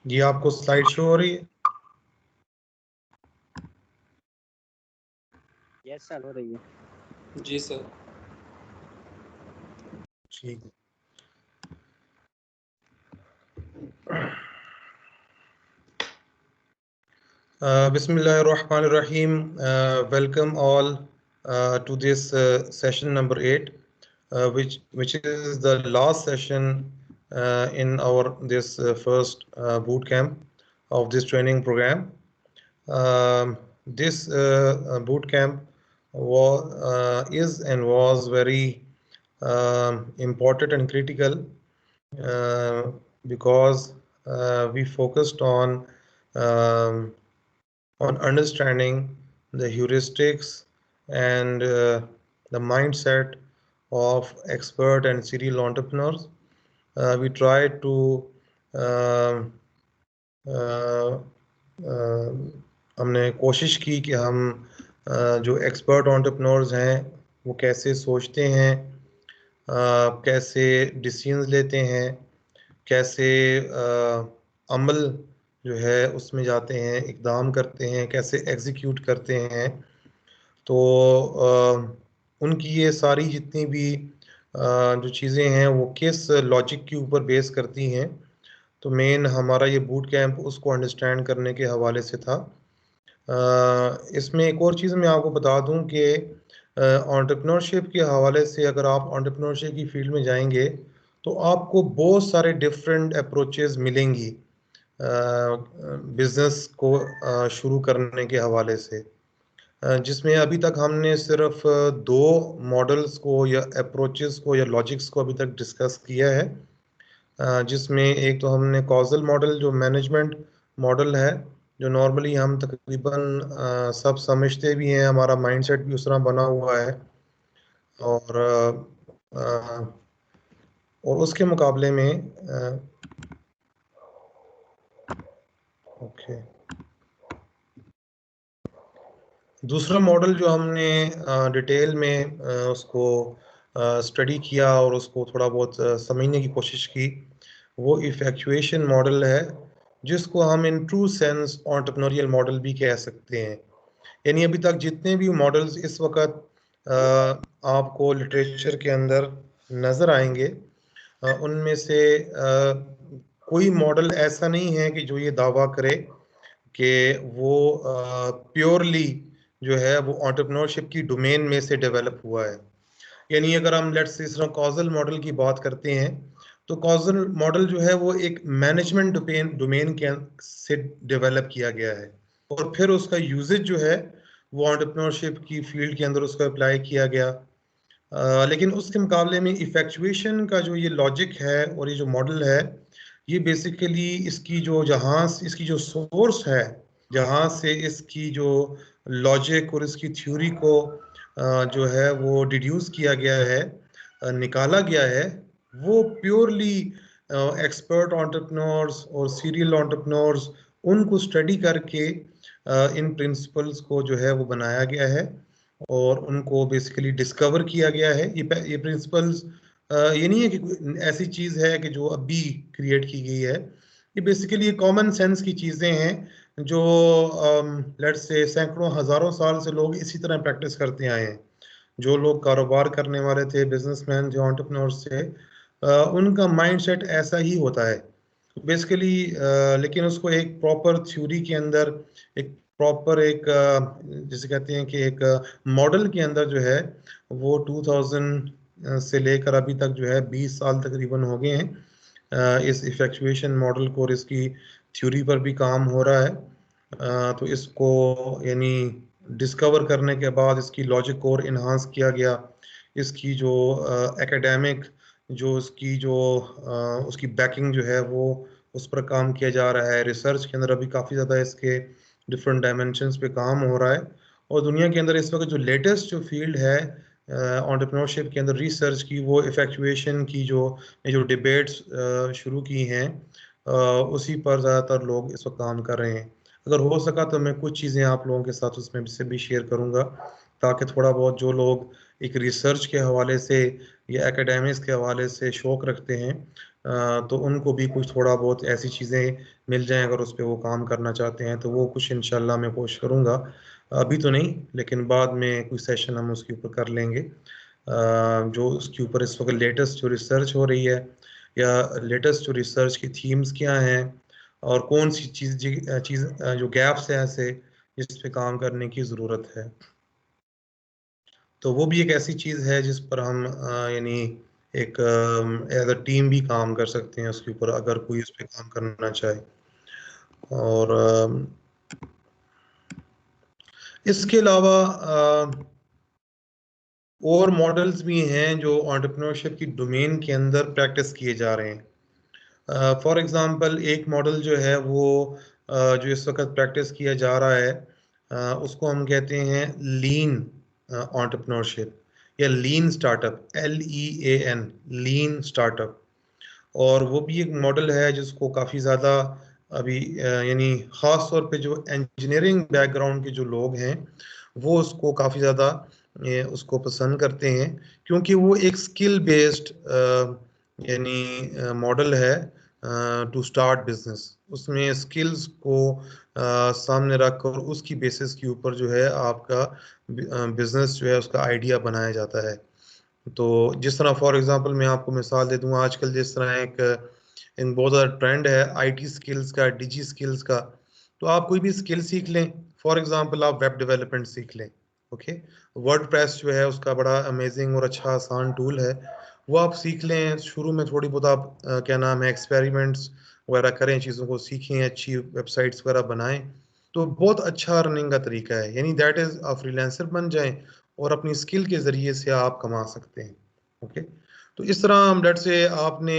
जी आपको slide show हो रही है? यस सर, हो रही है। जी सर। ठीक। Bismillahirrahmanirrahim. Welcome all to this session number 8, which is the last session in our this first boot camp of this training program. This boot camp is and was very important and critical because we focused on understanding the heuristics and the mindset of expert and serial entrepreneurs. We try to हमने कोशिश की कि हम जो expert entrepreneurs हैं वो कैसे सोचते हैं, कैसे डिसीजंस लेते हैं, कैसे अमल जो है उसमें जाते हैं, इकदाम करते हैं, कैसे एग्जीक्यूट करते हैं। तो उनकी ये सारी जितनी भी जो चीज़ें हैं वो किस लॉजिक के ऊपर बेस करती हैं। तो मेन हमारा ये बूट कैंप उसको अंडरस्टैंड करने के हवाले से था। इसमें एक और चीज़ मैं आपको बता दूं कि एंटरप्रेन्योरशिप के हवाले से अगर आप एंटरप्रेन्योरशिप की फील्ड में जाएंगे तो आपको बहुत सारे डिफरेंट अप्रोचेस मिलेंगी बिजनेस को शुरू करने के हवाले से, जिसमें अभी तक हमने सिर्फ दो मॉडल्स को या अप्रोचेस को या लॉजिक्स को अभी तक डिस्कस किया है, जिसमें एक तो हमने कॉजल मॉडल जो मैनेजमेंट मॉडल है, जो नॉर्मली हम तकरीबन सब समझते भी हैं, हमारा माइंडसेट भी उस तरह बना हुआ है। और उसके मुकाबले में दूसरा मॉडल जो हमने डिटेल में उसको स्टडी किया और उसको थोड़ा बहुत समझने की कोशिश की, वो इफेक्चुएशन मॉडल है, जिसको हम in true sense entrepreneurial model भी कह सकते हैं। यानी अभी तक जितने भी मॉडल्स इस वक्त आपको लिटरेचर के अंदर नज़र आएंगे, उनमें से कोई मॉडल ऐसा नहीं है कि जो ये दावा करे कि वो प्योरली जो है वो एंटरप्रेन्योरशिप की डोमेन में से डेवलप हुआ है। यानी अगर हम लेट्स से इस तरह कॉजल मॉडल की बात करते हैं, तो कॉजल मॉडल जो है वो एक मैनेजमेंट डोमेन के से डेवलप किया गया है और फिर उसका यूजेज जो है वो एंटरप्रेन्योरशिप की फील्ड के अंदर उसको अप्लाई किया गया। लेकिन उसके मुकाबले में इफेक्चुएशन का जो ये लॉजिक है और ये जो मॉडल है, ये बेसिकली इसकी जो सोर्स है, जहाँ से इसकी जो लॉजिक और इसकी थ्योरी को जो है वो डिड्यूस किया गया है, निकाला गया है, वो प्योरली एक्सपर्ट एंटरप्रेन्योर्स और सीरियल एंटरप्रेन्योर्स उनको स्टडी करके इन प्रिंसिपल्स को जो है वो बनाया गया है और उनको बेसिकली डिस्कवर किया गया है। ये प्रिंसिपल्स ये नहीं है कि ऐसी चीज़ है कि जो अभी क्रिएट की गई है। ये बेसिकली कॉमन सेंस की चीज़ें हैं जो लेट्स से सैकड़ों हज़ारों साल से लोग इसी तरह प्रैक्टिस करते आए हैं। जो लोग कारोबार करने वाले थे, बिजनेसमैन जो एंटरप्रेन्योर्स थे, उनका माइंडसेट ऐसा ही होता है बेसिकली। लेकिन उसको एक प्रॉपर थ्योरी के अंदर, एक प्रॉपर एक जिसे कहते हैं कि एक मॉडल के अंदर जो है वो 2000 से लेकर अभी तक जो है 20 साल तकरीबन हो गए हैं इस इफेक्चुएशन मॉडल को और इसकी थ्योरी पर भी काम हो रहा है। तो इसको यानी डिस्कवर करने के बाद इसकी लॉजिक को और इन्हांस किया गया, इसकी जो एकेडमिक जो उसकी बैकिंग जो है वो उस पर काम किया जा रहा है। रिसर्च के अंदर अभी काफ़ी ज़्यादा इसके डिफरेंट डायमेंशंस पे काम हो रहा है और दुनिया के अंदर इस वक्त जो लेटेस्ट जो फील्ड है एंटरप्रेन्योरशिप के अंदर रिसर्च की, वो इफेक्चुएशन की जो डिबेट्स शुरू की हैं, उसी पर ज़्यादातर लोग इस वक्त काम कर रहे हैं। अगर हो सका तो मैं कुछ चीज़ें आप लोगों के साथ उसमें से भी शेयर करूँगा, ताकि थोड़ा बहुत जो लोग एक रिसर्च के हवाले से या एकेडमिक्स के हवाले से शौक़ रखते हैं, तो उनको भी कुछ थोड़ा बहुत ऐसी चीज़ें मिल जाएं अगर उस पर वो काम करना चाहते हैं, तो वो कुछ इंशाल्लाह मैं कोशिश करूँगा। अभी तो नहीं, लेकिन बाद में कुछ सेशन हम उसके ऊपर कर लेंगे। जो उसके ऊपर इस वक्त लेटेस्ट जो रिसर्च हो रही है, या लेटेस्ट जो रिसर्च की थीम्स क्या हैं, और कौन सी चीज़ जो गैप्स हैं ऐसे जिस पे काम करने की ज़रूरत है। तो वो भी एक ऐसी चीज़ है जिस पर हम यानी एक एज अ टीम भी काम कर सकते हैं उसके ऊपर, अगर कोई उस पर काम करना चाहे। और इसके अलावा और मॉडल्स भी हैं जो एंटरप्रेन्योरशिप की डोमेन के अंदर प्रैक्टिस किए जा रहे हैं। फॉर एग्जांपल एक मॉडल जो है वो जो इस वक्त प्रैक्टिस किया जा रहा है, उसको हम कहते हैं लीन एंटरप्रेन्योरशिप या लीन स्टार्टअप, LEAN, लीन स्टार्टअप। और वो भी एक मॉडल है जिसको काफ़ी ज़्यादा अभी यानी ख़ास तौर पे जो इंजीनियरिंग बैकग्राउंड के जो लोग हैं वो उसको काफ़ी ज़्यादा उसको पसंद करते हैं, क्योंकि वो एक स्किल बेस्ड यानी मॉडल है टू स्टार्ट बिजनेस। उसमें स्किल्स को सामने रखकर उसकी बेसिस के ऊपर जो है आपका बिजनेस जो है उसका आइडिया बनाया जाता है। तो जिस तरह फॉर एग्जांपल मैं आपको मिसाल दे दूं, आजकल जिस तरह एक इन बहुत ज़्यादा ट्रेंड है IT स्किल्स का, डिजी स्किल्स का। तो आप कोई भी स्किल सीख लें, फॉर एग्जांपल आप वेब डेवलपमेंट सीख लें, ओके। वर्डप्रेस जो है उसका बड़ा अमेजिंग और अच्छा आसान टूल है, वो आप सीख लें। शुरू में थोड़ी बहुत आप क्या नाम है एक्सपेरिमेंट्स वगैरह करें, चीज़ों को सीखें, अच्छी वेबसाइट्स वगैरह बनाएं, तो बहुत अच्छा अर्निंग का तरीका है। यानी दैट इज़ आप फ्रीलांसर बन जाएं और अपनी स्किल के ज़रिए से आप कमा सकते हैं, ओके। तो इस तरह हम लेट से आपने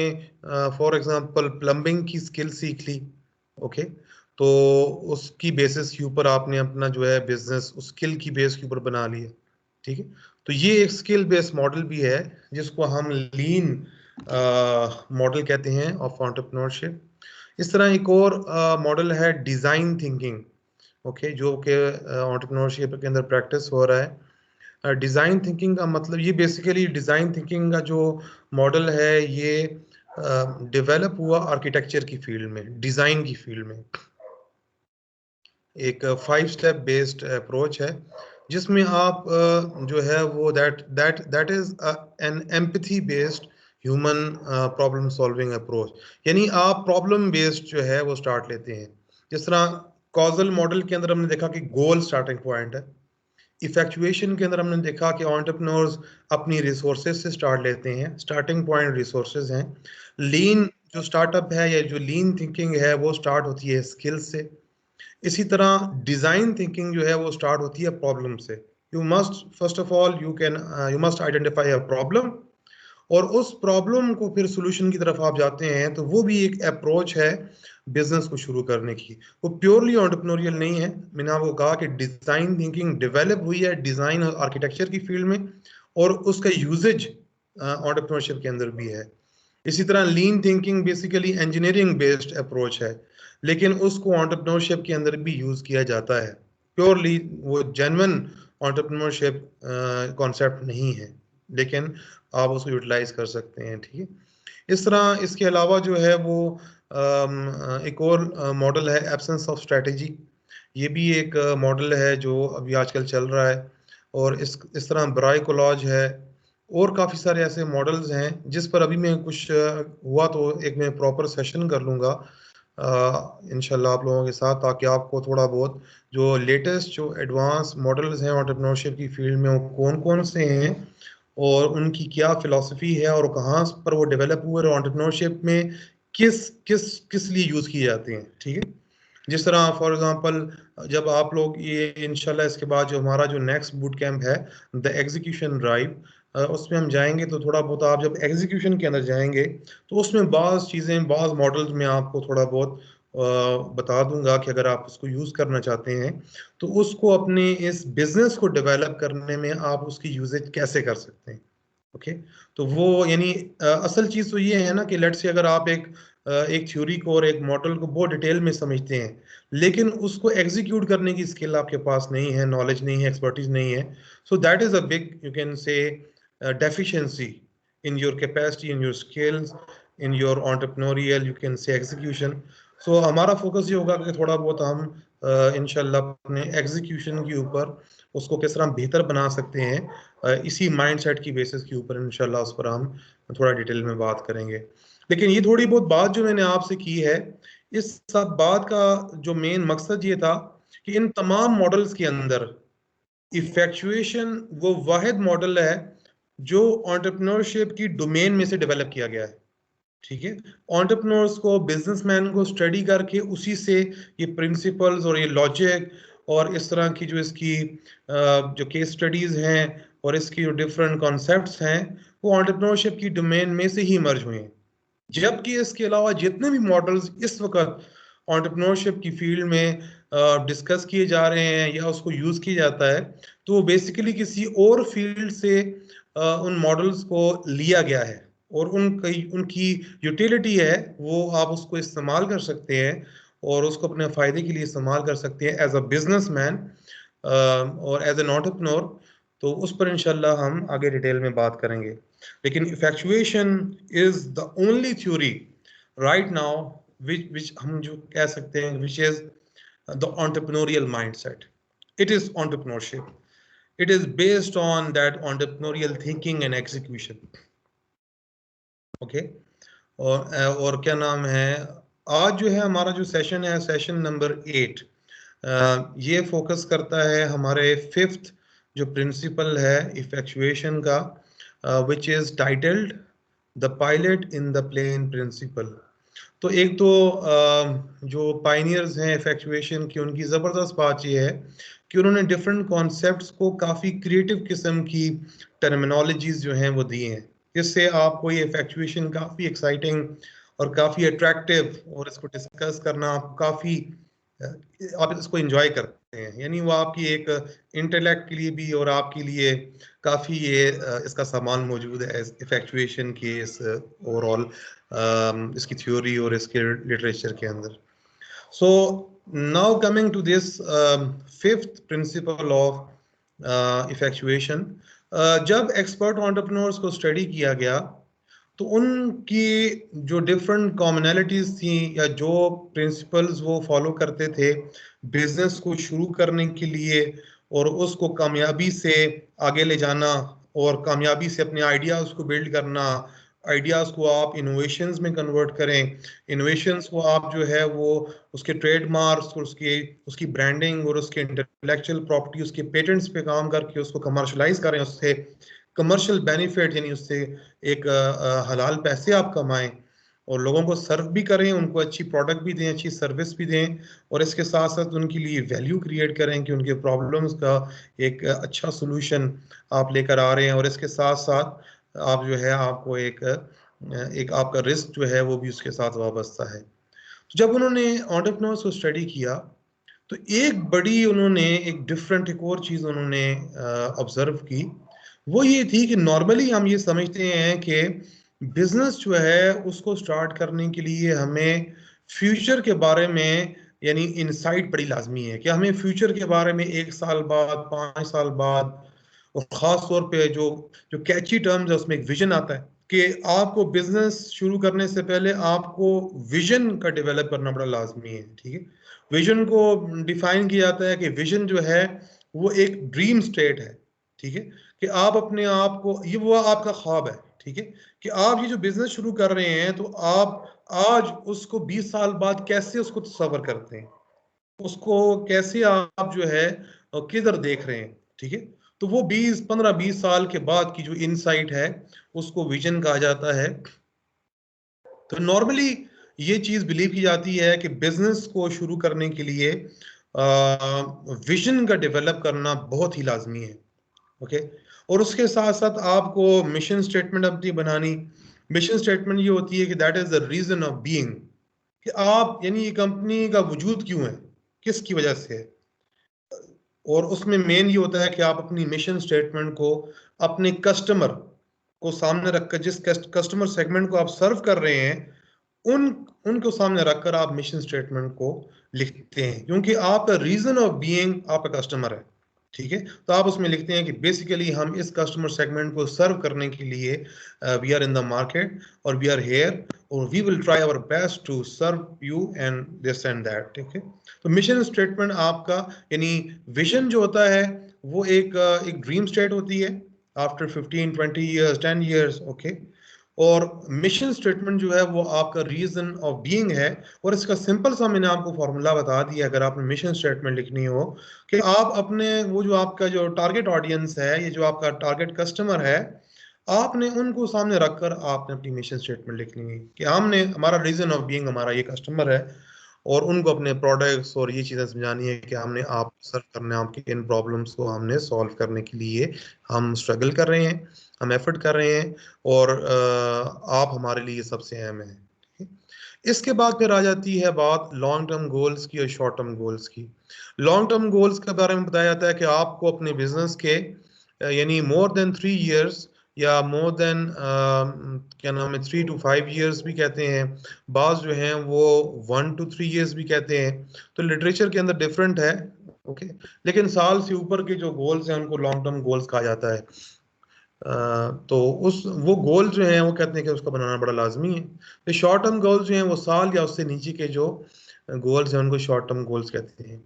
फॉर एग्जांपल प्लम्बिंग की स्किल सीख ली, ओके। तो उसकी बेसिस के ऊपर आपने अपना जो है बिजनेस उस स्किल की बेस के ऊपर बना लिया, ठीक है। तो ये एक स्किल बेस्ड मॉडल भी है जिसको हम लीन मॉडल कहते हैं ऑफ एंटरप्रेन्योरशिप। इस तरह एक और मॉडल है डिजाइन थिंकिंग, ओके, जो कि एंटरप्रेन्योरशिप के अंदर प्रैक्टिस हो रहा है। डिजाइन थिंकिंग का मतलब ये बेसिकली डिजाइन थिंकिंग का जो मॉडल है ये डेवलप हुआ आर्किटेक्चर की फील्ड में, डिजाइन की फील्ड में। एक 5 स्टेप बेस्ड अप्रोच है जिसमें आप जो है वो that is an empathy based human problem solving approach. यानी आप प्रॉब्लम बेस्ड जो है वो स्टार्ट लेते हैं। जिस तरह कॉजल मॉडल के अंदर हमने देखा कि गोल स्टार्टिंग पॉइंट है, इफेक्चुएशन के अंदर हमने देखा कि एंटरप्रेन्योर्स अपनी रिसोर्सेज से स्टार्ट लेते हैं, स्टार्टिंग पॉइंट रिसोर्सेज हैं। लीन जो स्टार्टअप है या जो लीन थिंकिंग है वो स्टार्ट होती है स्किल से। इसी तरह डिजाइन थिंकिंग जो है वो स्टार्ट होती है प्रॉब्लम से। You must first of all you must identify a problem, और उस प्रॉब्लम को फिर सोल्यूशन की तरफ आप जाते हैं। तो वो भी एक अप्रोच है बिजनेस को शुरू करने की। वो प्योरली एंटरप्रेन्योरियल नहीं है। मैंने आपको कहा कि डिजाइन थिंकिंग डेवलप हुई है डिजाइन और आर्किटेक्चर की फील्ड में, और उसका यूजेज एंटरप्रेन्योरशिप के अंदर भी है। इसी तरह lean thinking basically engineering based approach है, लेकिन उसको एंटरप्रेन्योरशिप के अंदर भी यूज किया जाता है। प्योरली वो जेन्युइन एंटरप्रेन्योरशिप कॉन्सेप्ट नहीं है, लेकिन आप उसको यूटिलाइज कर सकते हैं, ठीक है। इस तरह इसके अलावा जो है वो एक और मॉडल है एब्सेंस ऑफ स्ट्रेटेजी। ये भी एक मॉडल है जो अभी आजकल चल रहा है। और इस तरह ब्राई कोलॉज है, और काफ़ी सारे ऐसे मॉडल्स हैं जिस पर अभी मैं कुछ हुआ तो एक मैं प्रॉपर सेशन कर लूँगा इंशाल्लाह आप लोगों के साथ, ताकि आपको थोड़ा बहुत जो लेटेस्ट जो एडवांस मॉडल्स हैं एंटरप्रेन्योरशिप की फील्ड में वो कौन कौन से हैं और उनकी क्या फिलॉसफी है और कहाँ पर वो डेवलप हुए और एंटरप्रेन्योरशिप में किस किस किस लिए यूज़ किए जाते हैं, ठीक है। जिस तरह फॉर एग्जांपल जब आप लोग ये इंशाल्लाह इसके बाद जो हमारा जो नेक्स्ट बूट कैंप है द एग्जीक्यूशन ड्राइव, उसमें हम जाएंगे, तो थोड़ा बहुत आप जब एग्जीक्यूशन के अंदर जाएंगे तो उसमें बाज़ चीज़ें बाज़ मॉडल्स में आपको थोड़ा बहुत बता दूंगा कि अगर आप उसको यूज़ करना चाहते हैं तो उसको अपने इस बिजनेस को डेवलप करने में आप उसकी यूजेज कैसे कर सकते हैं, ओके। तो वो यानी असल चीज तो ये है ना कि लेट्स से अगर आप एक थ्योरी को और एक मॉडल को बहुत डिटेल में समझते हैं, लेकिन उसको एग्जीक्यूट करने की स्किल आपके पास नहीं है, नॉलेज नहीं है, एक्सपर्टीज नहीं है, so that is a big you can say deficiency in your capacity, in your skills, in your entrepreneurial you can say execution. So हमारा फोकस ये होगा कि थोड़ा बहुत हम इंशाल्लाह अपने एग्जीक्यूशन के ऊपर उसको किस तरह बेहतर बना सकते हैं, इसी माइंडसेट की बेसिस के ऊपर इंशाल्लाह उस पर हम थोड़ा डिटेल में बात करेंगे। लेकिन ये थोड़ी बहुत बात जो मैंने आपसे की है, इस सब बात का जो मेन मकसद ये था कि इन तमाम मॉडल्स के अंदर इफेक्चुएशन वो वाहिद मॉडल है जो एंटरप्रेन्योरशिप की डोमेन में से डेवलप किया गया है। ठीक है, एंटरप्रेन्योर्स को, बिजनेसमैन को स्टडी करके उसी से ये प्रिंसिपल्स और ये लॉजिक और इस तरह की जो इसकी जो केस स्टडीज हैं और इसकी जो डिफरेंट कॉन्सेप्ट्स हैं वो एंटरप्रेन्योरशिप की डोमेन में से ही इमर्ज हुए हैं। जबकि इसके अलावा जितने भी मॉडल्स इस वक्त एंटरप्रेन्योरशिप की फील्ड में डिस्कस किए जा रहे हैं या उसको यूज किया जाता है, तो वो बेसिकली किसी और फील्ड से उन मॉडल्स को लिया गया है और उनकी यूटिलिटी है वो आप उसको इस्तेमाल कर सकते हैं और उसको अपने फायदे के लिए इस्तेमाल कर सकते हैं एज अ बिजनेसमैन और एज एन एंटरप्रेन्योर। तो उस पर इंशाल्लाह हम आगे डिटेल में बात करेंगे। लेकिन effectuation is the only theory right now which हम जो कह सकते हैं which is the entrepreneurial mindset. It is entrepreneurship, it is based on that entrepreneurial thinking and execution. Okay, और क्या नाम है, आज जो है हमारा जो सेशन है सेशन नंबर 8, ये फोकस करता है हमारे फिफ्थ जो प्रिंसिपल है इफेक्चुएशन का, which is titled the pilot in the plane principle. तो एक तो जो पाइनियर्स हैं इफेक्चुएशन की, उनकी ज़बरदस्त बात यह है कि उन्होंने डिफरेंट कॉन्सेप्ट्स को काफ़ी क्रिएटिव किस्म की टर्मिनोलॉजीज जो हैं वो दी हैं, जिससे आपको ये इफेक्चुएशन काफ़ी एक्साइटिंग और काफ़ी अट्रैक्टिव और इसको डिस्कस करना आप काफ़ी आप इसको एंजॉय करते हैं। यानी वो आपकी एक इंटेलेक्ट के लिए भी और आपके लिए काफ़ी ये इसका सामान मौजूद है इफेक्चुएशन के इस ओवरऑल इसकी थ्योरी और इसके लिटरेचर के अंदर। So now coming to this fifth principle of effectuation, जब एक्सपर्ट एंटरप्रेन्योर्स को स्टडी किया गया तो उनकी जो डिफरेंट कॉमनैलिटीज थी या जो प्रिंसिपल्स वो फॉलो करते थे बिजनेस को शुरू करने के लिए और उसको कामयाबी से आगे ले जाना और कामयाबी से अपने आइडियाज़ को बिल्ड करना, आइडियाज़ को आप इनोवेशंस में कन्वर्ट करें, इनोवेशंस को आप जो है वो उसके ट्रेडमार्क्स और उसकी ब्रांडिंग और उसके इंटेलेक्चुअल प्रॉपर्टी, उसके पेटेंट्स पे काम करके उसको कमर्शलाइज करें, उससे कमर्शियल बेनिफिट यानी उससे एक हलाल पैसे आप कमाएं और लोगों को सर्व भी करें, उनको अच्छी प्रोडक्ट भी दें, अच्छी सर्विस भी दें और इसके साथ साथ उनके लिए वैल्यू क्रिएट करें कि उनके प्रॉब्लम्स का एक अच्छा सोल्यूशन आप लेकर आ रहे हैं और इसके साथ साथ आप जो है आपको एक आपका रिस्क जो है वो भी उसके साथ वाबस्ता है। तो जब उन्होंने एंटरप्रेन्योर्स को स्टडी किया तो एक बड़ी उन्होंने एक डिफरेंट एक और चीज़ उन्होंने ऑब्जर्व की, वो ये थी कि नॉर्मली हम ये समझते हैं कि बिजनेस जो है उसको स्टार्ट करने के लिए हमें फ्यूचर के बारे में यानी इनसाइट बड़ी लाजमी है कि हमें फ्यूचर के बारे में 1 साल बाद, 5 साल बाद, और ख़ास तौर पे जो जो कैची टर्म्स है उसमें एक विजन आता है कि आपको बिजनेस शुरू करने से पहले आपको विजन का डेवलप करना बड़ा लाजमी है। ठीक है, विजन को डिफाइन किया जाता है कि विजन जो है वो एक ड्रीम स्टेट है। ठीक है, कि आप अपने आप को, ये वो आपका ख्वाब है। ठीक है, कि आप ये जो बिजनेस शुरू कर रहे हैं तो आप आज उसको 20 साल बाद कैसे उसको तस्वर करते हैं, उसको कैसे आप जो है किधर देख रहे हैं। ठीक है, तो वो 15-20 साल के बाद की जो इनसाइट है उसको विजन कहा जाता है। तो नॉर्मली ये चीज बिलीव की जाती है कि बिजनेस को शुरू करने के लिए विजन का डेवलप करना बहुत ही लाजमी है। ओके, और उसके साथ साथ आपको मिशन स्टेटमेंट अपनी बनानी। मिशन स्टेटमेंट ये होती है कि that is the reason of being, कि आप यानी ये कंपनी का वजूद क्यों है, किसकी वजह से है। और उसमें मेन ये होता है कि आप अपनी मिशन स्टेटमेंट को अपने कस्टमर को सामने रखकर, जिस कस्टमर सेगमेंट को आप सर्व कर रहे हैं उन उनको सामने रखकर आप मिशन स्टेटमेंट को लिखते हैं, क्योंकि आपका रीजन ऑफ बीइंग आपका कस्टमर है। ठीक है, तो आप उसमें लिखते हैं कि बेसिकली हम इस कस्टमर सेगमेंट को सर्व करने के लिए we are in the market और वी आर हेयर और we will try our best to serve you and this and that, ठीक है। तो मिशन स्टेटमेंट आपका यानी विजन जो होता है वो एक ड्रीम स्टेट होती है आफ्टर 15-20 years 10 years, ओके। और मिशन स्टेटमेंट जो है वो आपका रीजन ऑफ बीइंग है। और इसका सिंपल सा मैंने आपको फॉर्मूला बता दिया, अगर आपने मिशन स्टेटमेंट लिखनी हो, कि आप अपने वो जो आपका जो टारगेट ऑडियंस है, ये जो आपका टारगेट कस्टमर है, आपने उनको सामने रखकर आपने अपनी मिशन स्टेटमेंट लिखनी है कि हमने हमारा रीजन ऑफ बीइंग हमारा ये कस्टमर है, और उनको अपने प्रोडक्ट्स और ये चीज़ें समझानी है कि हमने आप सर्व करने आपकी इन प्रॉब्लम्स को हमने सॉल्व करने के लिए हम स्ट्रगल कर रहे हैं, हम एफर्ट कर रहे हैं, और आप हमारे लिए सबसे अहम हैं, ठीक है? इसके बाद फिर आ जाती है बात लॉन्ग टर्म गोल्स की और शॉर्ट टर्म गोल्स की। लॉन्ग टर्म गोल्स के बारे में बताया जाता है कि आपको अपने बिजनेस के यानी मोर देन 3 years या मोर देन क्या नाम है 3 to 5 years भी कहते हैं, बाज जो हैं वो 1 to 3 years भी कहते हैं। तो लिटरेचर के अंदर डिफरेंट है, ओके। लेकिन साल से ऊपर के जो गोल्स हैं उनको लॉन्ग टर्म गोल्स कहा जाता है। तो उस वो गोल जो हैं वो कहते हैं कि उसका बनाना बड़ा लाजमी है। तो शॉर्ट टर्म गोल्स जो हैं वो साल या उससे नीचे के जो गोल्स हैं उनको शॉर्ट टर्म गोल्स कहते हैं।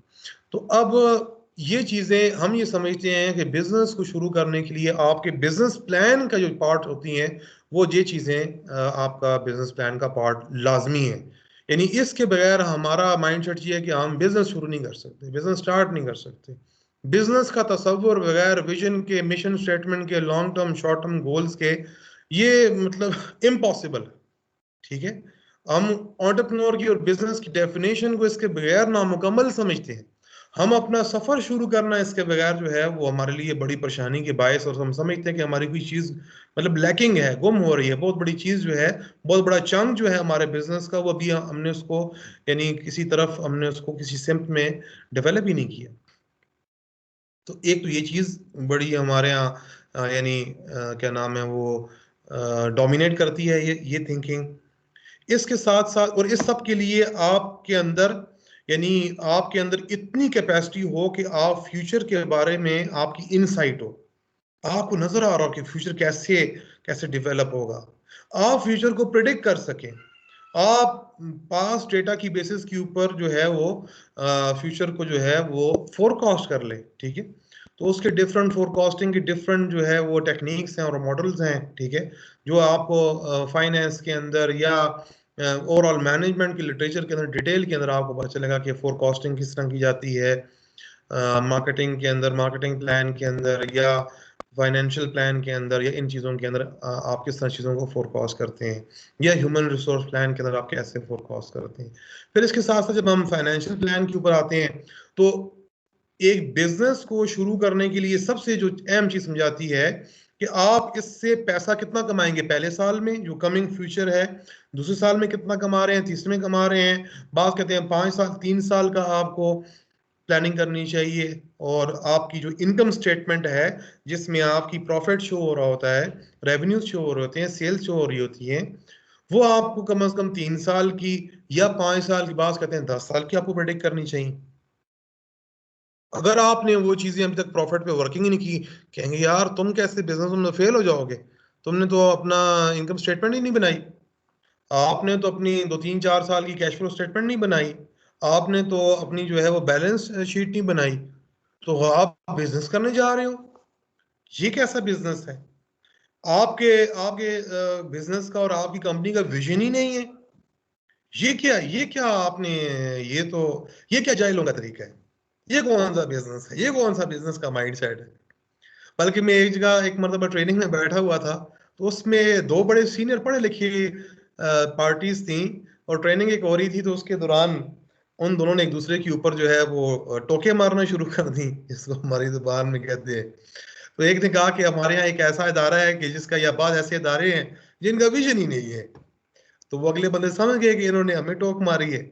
तो अब ये चीजें हम ये समझते हैं कि बिजनेस को शुरू करने के लिए आपके बिजनेस प्लान का जो पार्ट होती हैं, वो ये चीजें आपका बिजनेस प्लान का पार्ट लाजमी है। यानी इसके बगैर हमारा माइंडसेट ये है कि हम बिजनेस शुरू नहीं कर सकते, बिजनेस स्टार्ट नहीं कर सकते। बिजनेस का तस्वुर बगैर विजन के, मिशन स्टेटमेंट के, long term short term goals के, ये मतलब इम्पॉसिबल है, ठीक है। हम एंटरप्रेन्योर की और बिजनेस की डेफिनेशन को इसके बगैर नामुकम्मल समझते हैं। हम अपना सफर शुरू करना इसके बगैर जो है वो हमारे लिए बड़ी परेशानी के बायस, और हम समझते हैं कि हमारी कोई चीज मतलब लैकिंग है, गुम हो रही है। बहुत बड़ी चीज जो है, बहुत बड़ा चंक जो है हमारे बिजनेस का, वो अभी हमने उसको यानी किसी तरफ हमने उसको किसी सिम्त में डेवलप ही नहीं किया। तो एक तो ये चीज बड़ी हमारे यहाँ यानी क्या नाम है वो डोमिनेट करती है ये थिंकिंग। इसके साथ साथ और इस सब के लिए आपके अंदर यानी आपके अंदर इतनी कैपेसिटी हो कि आप फ्यूचर के बारे में आपकी इनसाइट हो, आपको नजर आ रहा हो कि फ्यूचर कैसे कैसे डेवलप होगा, आप फ्यूचर को प्रिडिक्ट कर सकें, आप पास्ट डेटा की बेसिस के ऊपर जो है वो फ्यूचर को जो है वो फोरकास्ट कर ले, ठीक है। तो उसके डिफरेंट फोरकास्टिंग की डिफरेंट जो है वो टेक्निक्स हैं और मॉडल्स हैं, ठीक है, जो आपको फाइनेंस के अंदर या ओवरऑल मैनेजमेंट की लिटरेचर के अंदर डिटेल के अंदर आपको पता चलेगा कि फोरकास्टिंग किस तरह की जाती है। मार्केटिंग के अंदर, मार्केटिंग प्लान के अंदर, या फाइनेंशियल प्लान के अंदर, या इन चीज़ों के अंदर आप किस तरह चीज़ों को फोरकास्ट करते हैं, या ह्यूमन रिसोर्स प्लान के अंदर आप कैसे फोरकास्ट करते हैं। फिर इसके साथ साथ जब हम फाइनेंशियल प्लान के ऊपर आते हैं, तो एक बिजनेस को शुरू करने के लिए सबसे जो अहम चीज समझाती है कि आप इससे पैसा कितना कमाएंगे पहले साल में जो कमिंग फ्यूचर है, दूसरे साल में कितना कमा रहे हैं, तीसरे में कमा रहे हैं, बात कहते हैं 5 साल 3 साल का आपको प्लानिंग करनी चाहिए। और आपकी जो इनकम स्टेटमेंट है जिसमें आपकी प्रॉफिट शो हो रहा होता है, रेवेन्यू शो हो रहे होते हैं, सेल्स शो हो रही होती है, वो आपको कम से कम 3 साल की या 5 साल की, बात कहते हैं 10 साल की आपको प्रेडिक्ट करनी चाहिए। अगर आपने वो चीजें अभी तक प्रॉफिट पे वर्किंग ही नहीं की, कहेंगे यार तुम कैसे बिजनेस में फेल हो जाओगे, तुमने तो अपना इनकम स्टेटमेंट ही नहीं बनाई, आपने तो अपनी 2 3 4 साल की कैश फ्लो स्टेटमेंट नहीं बनाई, आपने तो अपनी जो है वो बैलेंस शीट नहीं बनाई, तो आप बिजनेस करने जा रहे हो, ये कैसा बिजनेस है? आपके आपके बिजनेस का और आपकी कंपनी का विजन ही नहीं है। ये क्या आपने, ये तो ये क्या जाहिलों का तरीका है? ये कौन सा बिजनेस है? ये कौन सा बिजनेस का माइंडसेट है? बल्कि मैं एक जगह एक मरतबा ट्रेनिंग में बैठा हुआ था, तो उसमें दो बड़े सीनियर पढ़े लिखे पार्टीज थी, और ट्रेनिंग एक हो रही थी, तो उसके दौरान उन दोनों ने एक दूसरे के ऊपर जो है वो टोके मारना शुरू कर दी, जिसको हमारी जुबान में कहते हैं। तो एक ने कहा कि हमारे यहाँ एक ऐसा इदारा है कि जिसका या बाद ऐसे इदारे हैं जिनका विजन ही नहीं है। तो वो अगले बंदे समझ गए कि इन्होंने हमें टोक मारी है,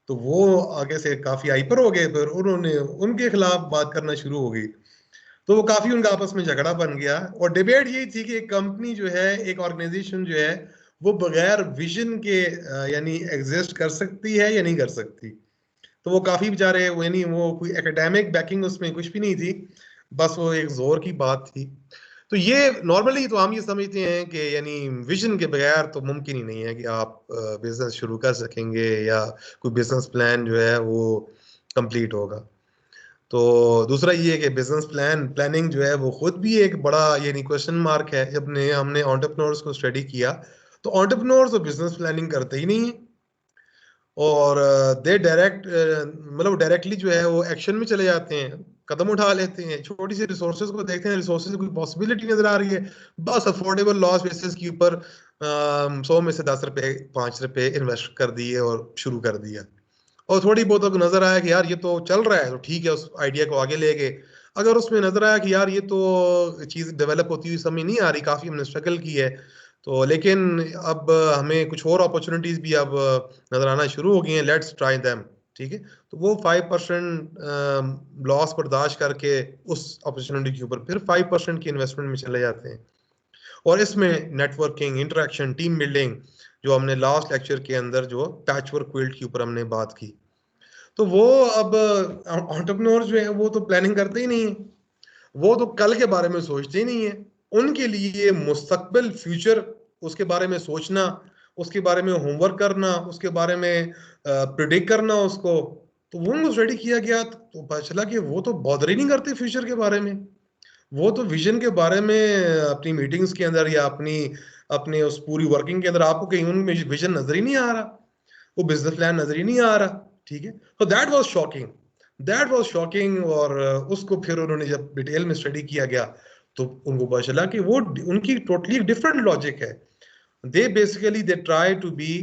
तो वो आगे से काफी हाइपर हो गए, फिर उन्होंने उनके खिलाफ बात करना शुरू हो गई। तो वो काफी उनका आपस में झगड़ा बन गया, और डिबेट यही थी कि एक कंपनी जो है, एक ऑर्गेनाइजेशन जो है, वो बगैर विजन के यानी एग्जिस्ट कर सकती है या नहीं कर सकती। तो वो काफी बेचारे वो यानी वो कोई एकेडमिक बैकिंग उसमें कुछ भी नहीं थी, बस वो एक जोर की बात थी। तो ये नॉर्मली तो हम ये समझते हैं कि यानी विजन के बगैर तो मुमकिन ही नहीं है कि आप बिजनेस शुरू कर सकेंगे या कोई बिजनेस प्लान जो है वो कंप्लीट होगा। तो दूसरा ये है कि बिजनेस प्लानिंग जो है वो खुद भी एक बड़ा यानी क्वेश्चन मार्क है। जब ने हमने एंटरप्रेन्योर्स को स्टडी किया तो एंटरप्रेन्योर्स तो बिजनेस प्लानिंग करते ही नहीं है, और दे डायरेक्ट मतलब डायरेक्टली जो है वो एक्शन में चले जाते हैं, कदम उठा लेते हैं, छोटी सी रिसोर्सेज को देखते हैं, रिसोर्सेज की कोई पॉसिबिलिटी नजर आ रही है, बस अफोर्डेबल लॉस बेसिस के ऊपर 100 में से 10 रुपए 5 रुपए इन्वेस्ट कर दिए और शुरू कर दिया। और थोड़ी बहुत अगर नजर आया कि यार ये तो चल रहा है तो ठीक है, उस आइडिया को आगे ले गए। अगर उसमें नजर आया कि यार ये तो चीज डेवलप होती हुई समझ नहीं आ रही, काफी हमने स्ट्रगल की है, तो लेकिन अब हमें कुछ और अपॉर्चुनिटीज भी अब नजर आना शुरू हो गई हैं, लेट्स ट्राई देम। ठीक है, तो वो 5% लॉस बर्दाश्त करके उस अपॉर्चुनिटी के ऊपर फिर 5% की इन्वेस्टमेंट में चले जाते हैं। और इसमें नेटवर्किंग, इंटरेक्शन, टीम बिल्डिंग, जो हमने लास्ट लेक्चर के अंदर जो पैचवर्क क्विल्ट के ऊपर हमने बात की, तो वो अब एंटरप्रेन्योर्स जो है वो तो प्लानिंग करते ही नहीं है, वो तो कल के बारे में सोचते ही नहीं है। उनके लिए मुस्तकबिल फ्यूचर, उसके बारे में सोचना, उसके बारे में होमवर्क करना, उसके बारे में प्रिडिक्ट करना उसको, तो वो उनको स्टडी किया गया तो पता चला कि वो तो बॉदर ही नहीं करते फ्यूचर के बारे में। वो तो विजन के बारे में अपनी मीटिंग्स के अंदर या अपनी अपने उस पूरी वर्किंग के अंदर आपको कहीं उनमें विजन नजर ही नहीं आ रहा, वो बिजनेस प्लान नजर ही नहीं आ रहा। ठीक है, तो that was shocking, that was shocking. और उसको फिर उन्होंने जब डिटेल में स्टडी किया गया तो उनको पता चला कि वो उनकी टोटली डिफरेंट लॉजिक है। They basically they try to be,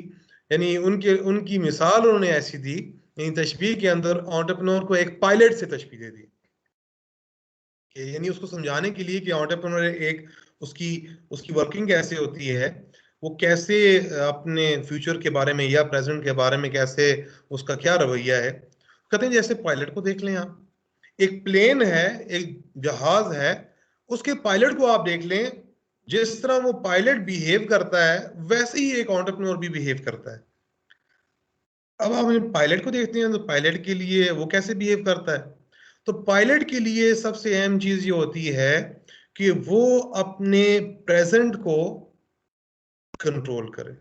यानी उनके उनकी मिसाल उन्होंने ऐसी दी, यानी तशबीह के अंदर एंटरप्रेन्योर को एक पायलट से तशबीह दे दी, कि यानी उसको समझाने के लिए कि एंटरप्रेन्योर एक उसकी उसकी वर्किंग कैसे होती है, वो कैसे अपने फ्यूचर के बारे में या प्रेजेंट के बारे में कैसे उसका क्या रवैया है। कहते हैं जैसे पायलट को देख लें आप, एक प्लेन है, एक जहाज है, उसके पायलट को आप देख लें, जिस तरह वो पायलट बिहेव करता है वैसे ही एक एंटरप्रेन्योर भी बिहेव करता है। अब हम पायलट को देखते हैं तो पायलट के लिए वो कैसे बिहेव करता है, तो पायलट के लिए सबसे अहम चीज ये होती है कि वो अपने प्रेजेंट को कंट्रोल करे,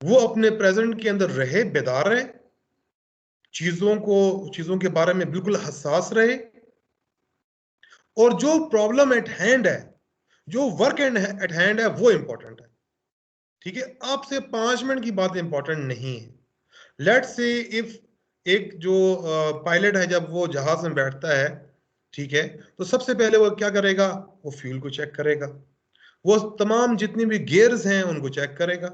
वो अपने प्रेजेंट के अंदर रहे, बेदार रहे, चीजों के बारे में बिल्कुल हसास रहे, और जो प्रॉब्लम एट हैंड है, जो वर्क एट हैंड है वो इंपॉर्टेंट है। ठीक है, आपसे 5 मिनट की बात इंपॉर्टेंट नहीं है। लेट्स से इफ एक जो पायलट है जब वो जहाज में बैठता है, ठीक है, तो सबसे पहले वो क्या करेगा, वो फ्यूल को चेक करेगा, वो तमाम जितनी भी गियर्स हैं उनको चेक करेगा,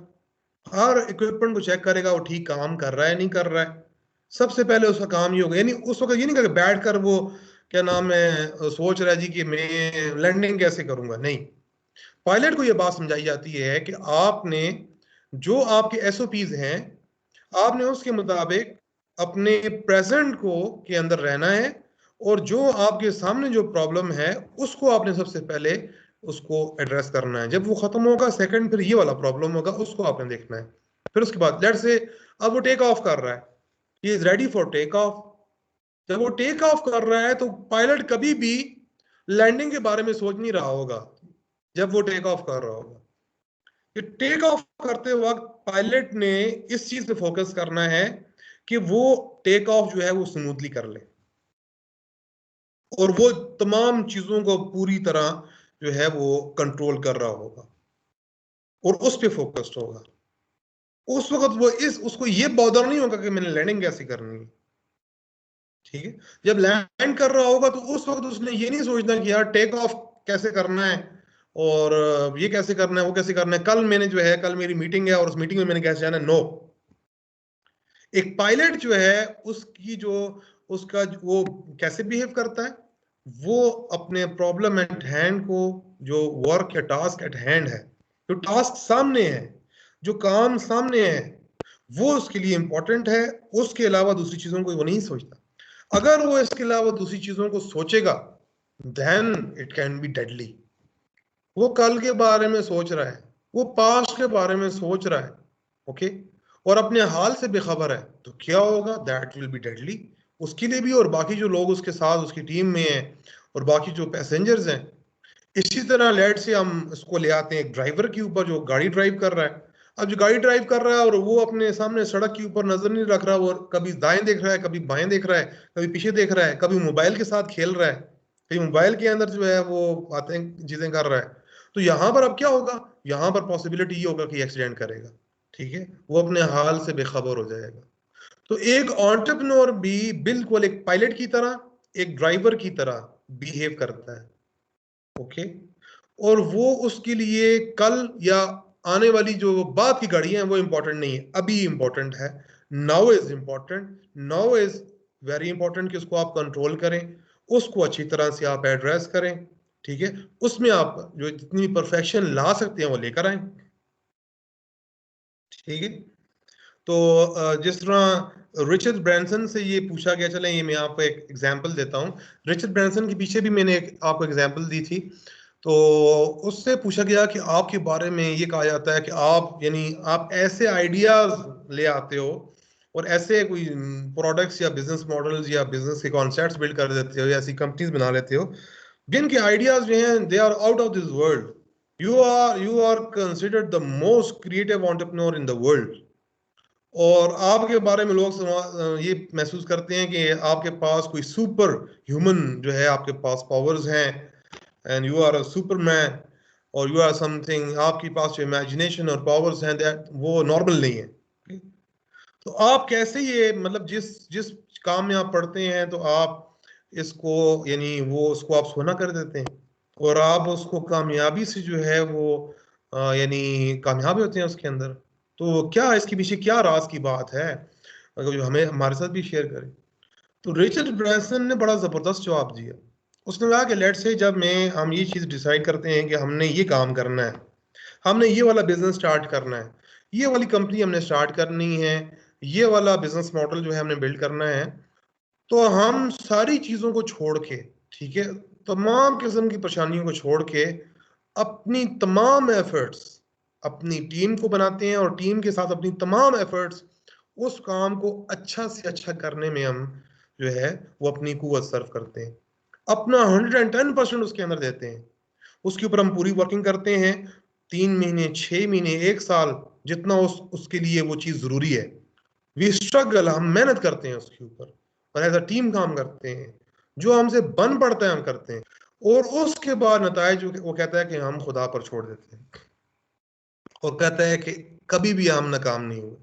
हर इक्विपमेंट को चेक करेगा वो ठीक काम कर रहा है नहीं कर रहा है। सबसे पहले उसका काम ये होगा, यानी उस वक्त ये नहीं करके बैठ कर वो क्या नाम है सोच रहा है जी कि मैं लैंडिंग कैसे करूंगा, नहीं। पायलट को ये बात समझाई जाती है कि आपने जो आपके एसओपीज हैं, आपने उसके मुताबिक अपने प्रेजेंट को के अंदर रहना है, और जो आपके सामने जो प्रॉब्लम है उसको आपने सबसे पहले उसको एड्रेस करना है। जब वो खत्म होगा सेकंड फिर ये वाला प्रॉब्लम होगा, उसको आपने देखना है। फिर उसके बाद लेट्स से अब वो टेक ऑफ कर रहा है, he is ready for take off. जब वो टेक ऑफ कर रहा है तो पायलट कभी भी लैंडिंग के बारे में सोच नहीं रहा होगा जब वो टेक ऑफ कर रहा होगा। कि टेक ऑफ करते वक्त पायलट ने इस चीज पे फोकस करना है कि वो टेक ऑफ जो है वो स्मूथली कर ले, और वो तमाम चीजों को पूरी तरह जो है वो कंट्रोल कर रहा होगा और उस पे फोकस्ड होगा। उस वक्त वो इस उसको ये बॉदर नहीं होगा कि मैंने लैंडिंग कैसे करनी है। ठीक है, जब लैंड कर रहा होगा तो उस वक्त उसने ये नहीं सोचना कि यार टेक ऑफ कैसे करना है, और ये कैसे करना है, वो कैसे करना है, कल मैंने जो है कल मेरी मीटिंग है और उस मीटिंग में मैंने कैसे जाना है, नो। एक पायलट जो है उसकी जो उसका वो कैसे बिहेव करता है, वो अपने प्रॉब्लम एट हैंड को, जो वर्क या टास्क एट हैंड है, जो टास्क सामने है, जो काम सामने है, वो उसके लिए इंपॉर्टेंट है। उसके अलावा दूसरी चीजों को वो नहीं सोचता। अगर वो इसके अलावा दूसरी चीजों को सोचेगा then it can be deadly. वो कल के बारे में सोच रहा है, वो पास्ट के बारे में सोच रहा है, ओके, और अपने हाल से बेखबर है, तो क्या होगा, दैट विल बी डेडली उसके लिए भी और बाकी जो लोग उसके साथ उसकी टीम में हैं और बाकी जो पैसेंजर्स हैं। इसी तरह लेट से हम इसको ले आते हैं एक ड्राइवर के ऊपर जो गाड़ी ड्राइव कर रहा है। अब जो गाड़ी ड्राइव कर रहा है और वो अपने सामने सड़क के ऊपर नजर नहीं रख रहा, वो कभी दाएं देख रहा है, कभी बाएं देख रहा है, कभी पीछे देख रहा है, कभी मोबाइल के साथ खेल रहा है, कभी मोबाइल के अंदर जो है वो बातें चीजें कर रहा है। तो यहाँ पर अब क्या होगा, यहाँ पर पॉसिबिलिटी ये होगा कि एक्सीडेंट करेगा। ठीक है, वो अपने हाल से बेखबर हो जाएगा। तो एक एंटरप्रेन्योर भी बिल्कुल एक पायलट की तरह, एक ड्राइवर की तरह बिहेव करता है। ओके, और वो उसके लिए कल या आने वाली जो बाद की घड़ी है वो इंपॉर्टेंट नहीं है, अभी इंपॉर्टेंट है। Now is important, now is very important कि उसको आप कंट्रोल करें, उसको अच्छी तरह से आप एड्रेस करें। ठीक है, उसमें आप जो जितनी परफेक्शन ला सकते हैं वो लेकर आए। ठीक है, तो जिस तरह रिचर्ड ब्रैंसन से ये पूछा गया, चलें ये मैं आपको एक एग्जांपल देता हूँ। रिचर्ड ब्रैंसन के पीछे भी मैंने आपको एग्जांपल दी थी। तो उससे पूछा गया कि आपके बारे में ये कहा जाता है कि आप यानी आप ऐसे आइडियाज ले आते हो और ऐसे कोई प्रोडक्ट्स या बिजनेस मॉडल्स या बिजनेस के कॉन्सेप्ट्स बिल्ड कर देते हो या ऐसी कंपनीज बना लेते हो जिनके आइडियाज जो हैं they are out of this world. You are considered the most creative entrepreneur in the world. और आपके बारे में लोग ये महसूस करते हैं कि आपके पास कोई सुपर ह्यूमन जो है, आपके पास पावर्स हैं, and you are a superman, और यू आर समथिंग, आपके पास जो इमेजिनेशन और पावर्स हैं दैट वो नॉर्मल नहीं है। तो आप कैसे ये मतलब जिस जिस काम में आप पढ़ते हैं तो आप इसको यानी वो उसको आप सोना कर देते हैं और आप उसको कामयाबी से जो है वो यानी कामयाब होते हैं उसके अंदर। तो क्या इसके पीछे क्या राज की बात है, अगर जो हमें हमारे साथ भी शेयर करें। तो रिचर्ड ब्रैंसन ने बड़ा जबरदस्त जवाब दिया। उसने कहा कि लेट्स से जब मैं हम ये चीज डिसाइड करते हैं कि हमने ये काम करना है, हमने ये वाला बिजनेस स्टार्ट करना है, ये वाली कंपनी हमने स्टार्ट करनी है, ये वाला बिजनेस मॉडल जो है हमने बिल्ड करना है, तो हम सारी चीजों को छोड़ के, ठीक है, तमाम किस्म की परेशानियों को छोड़ के अपनी तमाम एफर्ट्स अपनी टीम को बनाते हैं और टीम के साथ अपनी तमाम एफर्ट्स उस काम को अच्छा से अच्छा करने में हम जो है वो अपनी कुव्वत सर्व करते हैं, अपना 110% उसके अंदर देते हैं। उसके ऊपर हम पूरी वर्किंग करते हैं, 3 महीने, 6 महीने, 1 साल, जितना उसके लिए वो चीज जरूरी है। वी स्ट्रगल, हम मेहनत करते हैं उसके ऊपर और एज अ टीम काम करते हैं, जो हमसे बन पड़ता है हम करते हैं, और उसके बाद नतायज वो कहता है कि हम खुदा पर छोड़ देते हैं और कहता है कि कभी भी हम नाकाम नहीं हुए।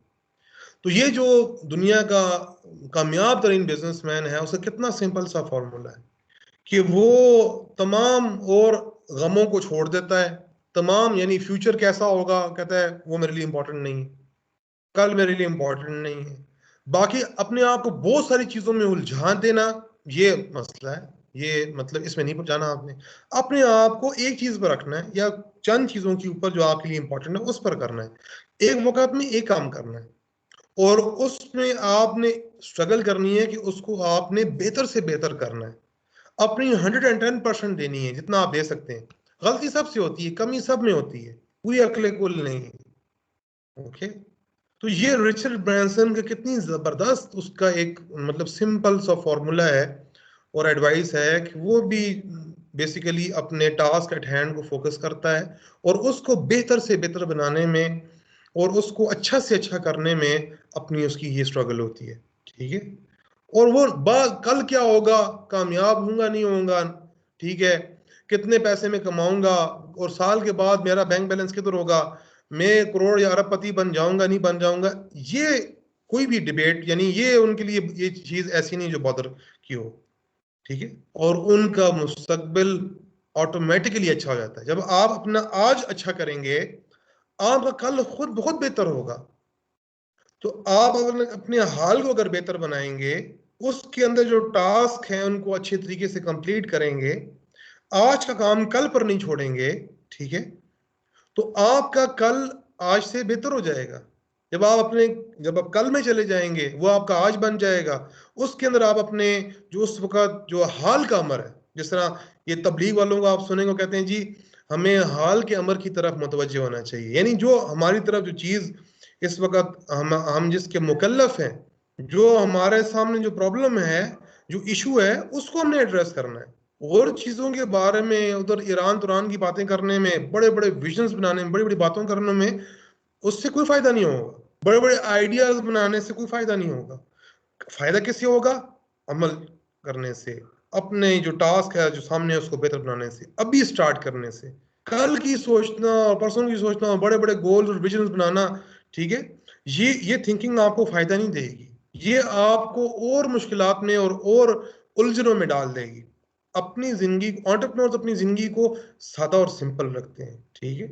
तो ये जो दुनिया का कामयाब तरीन बिजनेसमैन है उसका कितना सिंपल सा फॉर्मूला है कि वो तमाम और गमों को छोड़ देता है। तमाम यानी फ्यूचर कैसा होगा कहता है वो मेरे लिए इंपॉर्टेंट नहीं है, कल मेरे लिए इंपॉर्टेंट नहीं है। बाकी अपने आप को बहुत सारी चीजों में उलझान देना ये मसला है, ये मतलब इसमें नहीं जाना आपने। अपने आप को एक चीज पर रखना है या चंद चीजों के ऊपर जो आपके लिए इंपॉर्टेंट है उस पर करना है, एक वक्त में एक काम करना है और उसमें आपने स्ट्रगल करनी है कि उसको आपने बेहतर से बेहतर करना है, अपनी 110% देनी है जितना आप दे सकते हैं। गलती सबसे होती है, कमी सब में होती है, पूरी अकले कुल नहीं है। ओके, तो ये रिचर्ड ब्रैंसन का कितनी जबरदस्त उसका एक मतलब सिंपल सा फॉर्मूला है और एडवाइस है कि वो भी बेसिकली अपने टास्क एट हैंड को फोकस करता है और उसको बेहतर से बेहतर बनाने में और उसको अच्छा से अच्छा करने में अपनी उसकी ये स्ट्रगल होती है। ठीक है, और वो कल क्या होगा, कामयाब होऊंगा नहीं होऊंगा, ठीक है, कितने पैसे में कमाऊंगा और साल के बाद मेरा बैंक बैलेंस किधर होगा, मैं करोड़ या अरबपति बन जाऊंगा नहीं बन जाऊंगा, ये कोई भी डिबेट यानी ये उनके लिए ये चीज ऐसी नहीं जो बॉदर की हो। ठीक है, और उनका मुस्तकबिल ऑटोमेटिकली अच्छा हो जाता है जब आप अपना आज अच्छा करेंगे, आपका कल खुद बहुत बेहतर होगा। तो आप अगर अपने हाल को अगर बेहतर बनाएंगे, उसके अंदर जो टास्क हैं उनको अच्छे तरीके से कंप्लीट करेंगे, आज का काम कल पर नहीं छोड़ेंगे, ठीक है, तो आपका कल आज से बेहतर हो जाएगा। जब आप अपने जब आप कल में चले जाएंगे वो आपका आज बन जाएगा। उसके अंदर आप अपने जो उस वक्त जो हाल का अमर है, जिस तरह ये तबलीग वालों को आप सुनेंगे कहते हैं जी हमें हाल के अमर की तरफ मुतवज्जे होना चाहिए, यानी जो हमारी तरफ जो चीज इस वक्त हम जिसके मुकल्लफ हैं, जो हमारे सामने जो प्रॉब्लम है, जो इशू है, उसको हमने एड्रेस करना है। और चीजों के बारे में उधर ईरान तुरान की बातें करने में, बड़े बड़े विजन्स बनाने में, बड़ी बड़ी बातों करने में, उससे कोई फायदा नहीं होगा। बड़े बड़े आइडियाज बनाने से कोई फायदा नहीं होगा। फायदा किससे होगा? अमल करने से, अपने जो टास्क है जो सामने है उसको बेहतर बनाने से, अभी स्टार्ट करने से। कल की सोचना और परसों की सोचना और बड़े बड़े गोल्स और विजन्स बनाना, ठीक है, ये थिंकिंग आपको फायदा नहीं देगी। ये आपको और मुश्किलात में और उलझनों में डाल देगी। अपनी जिंदगी, एंटरप्रेन्योर्स अपनी जिंदगी को सादा और सिंपल रखते हैं, ठीक है,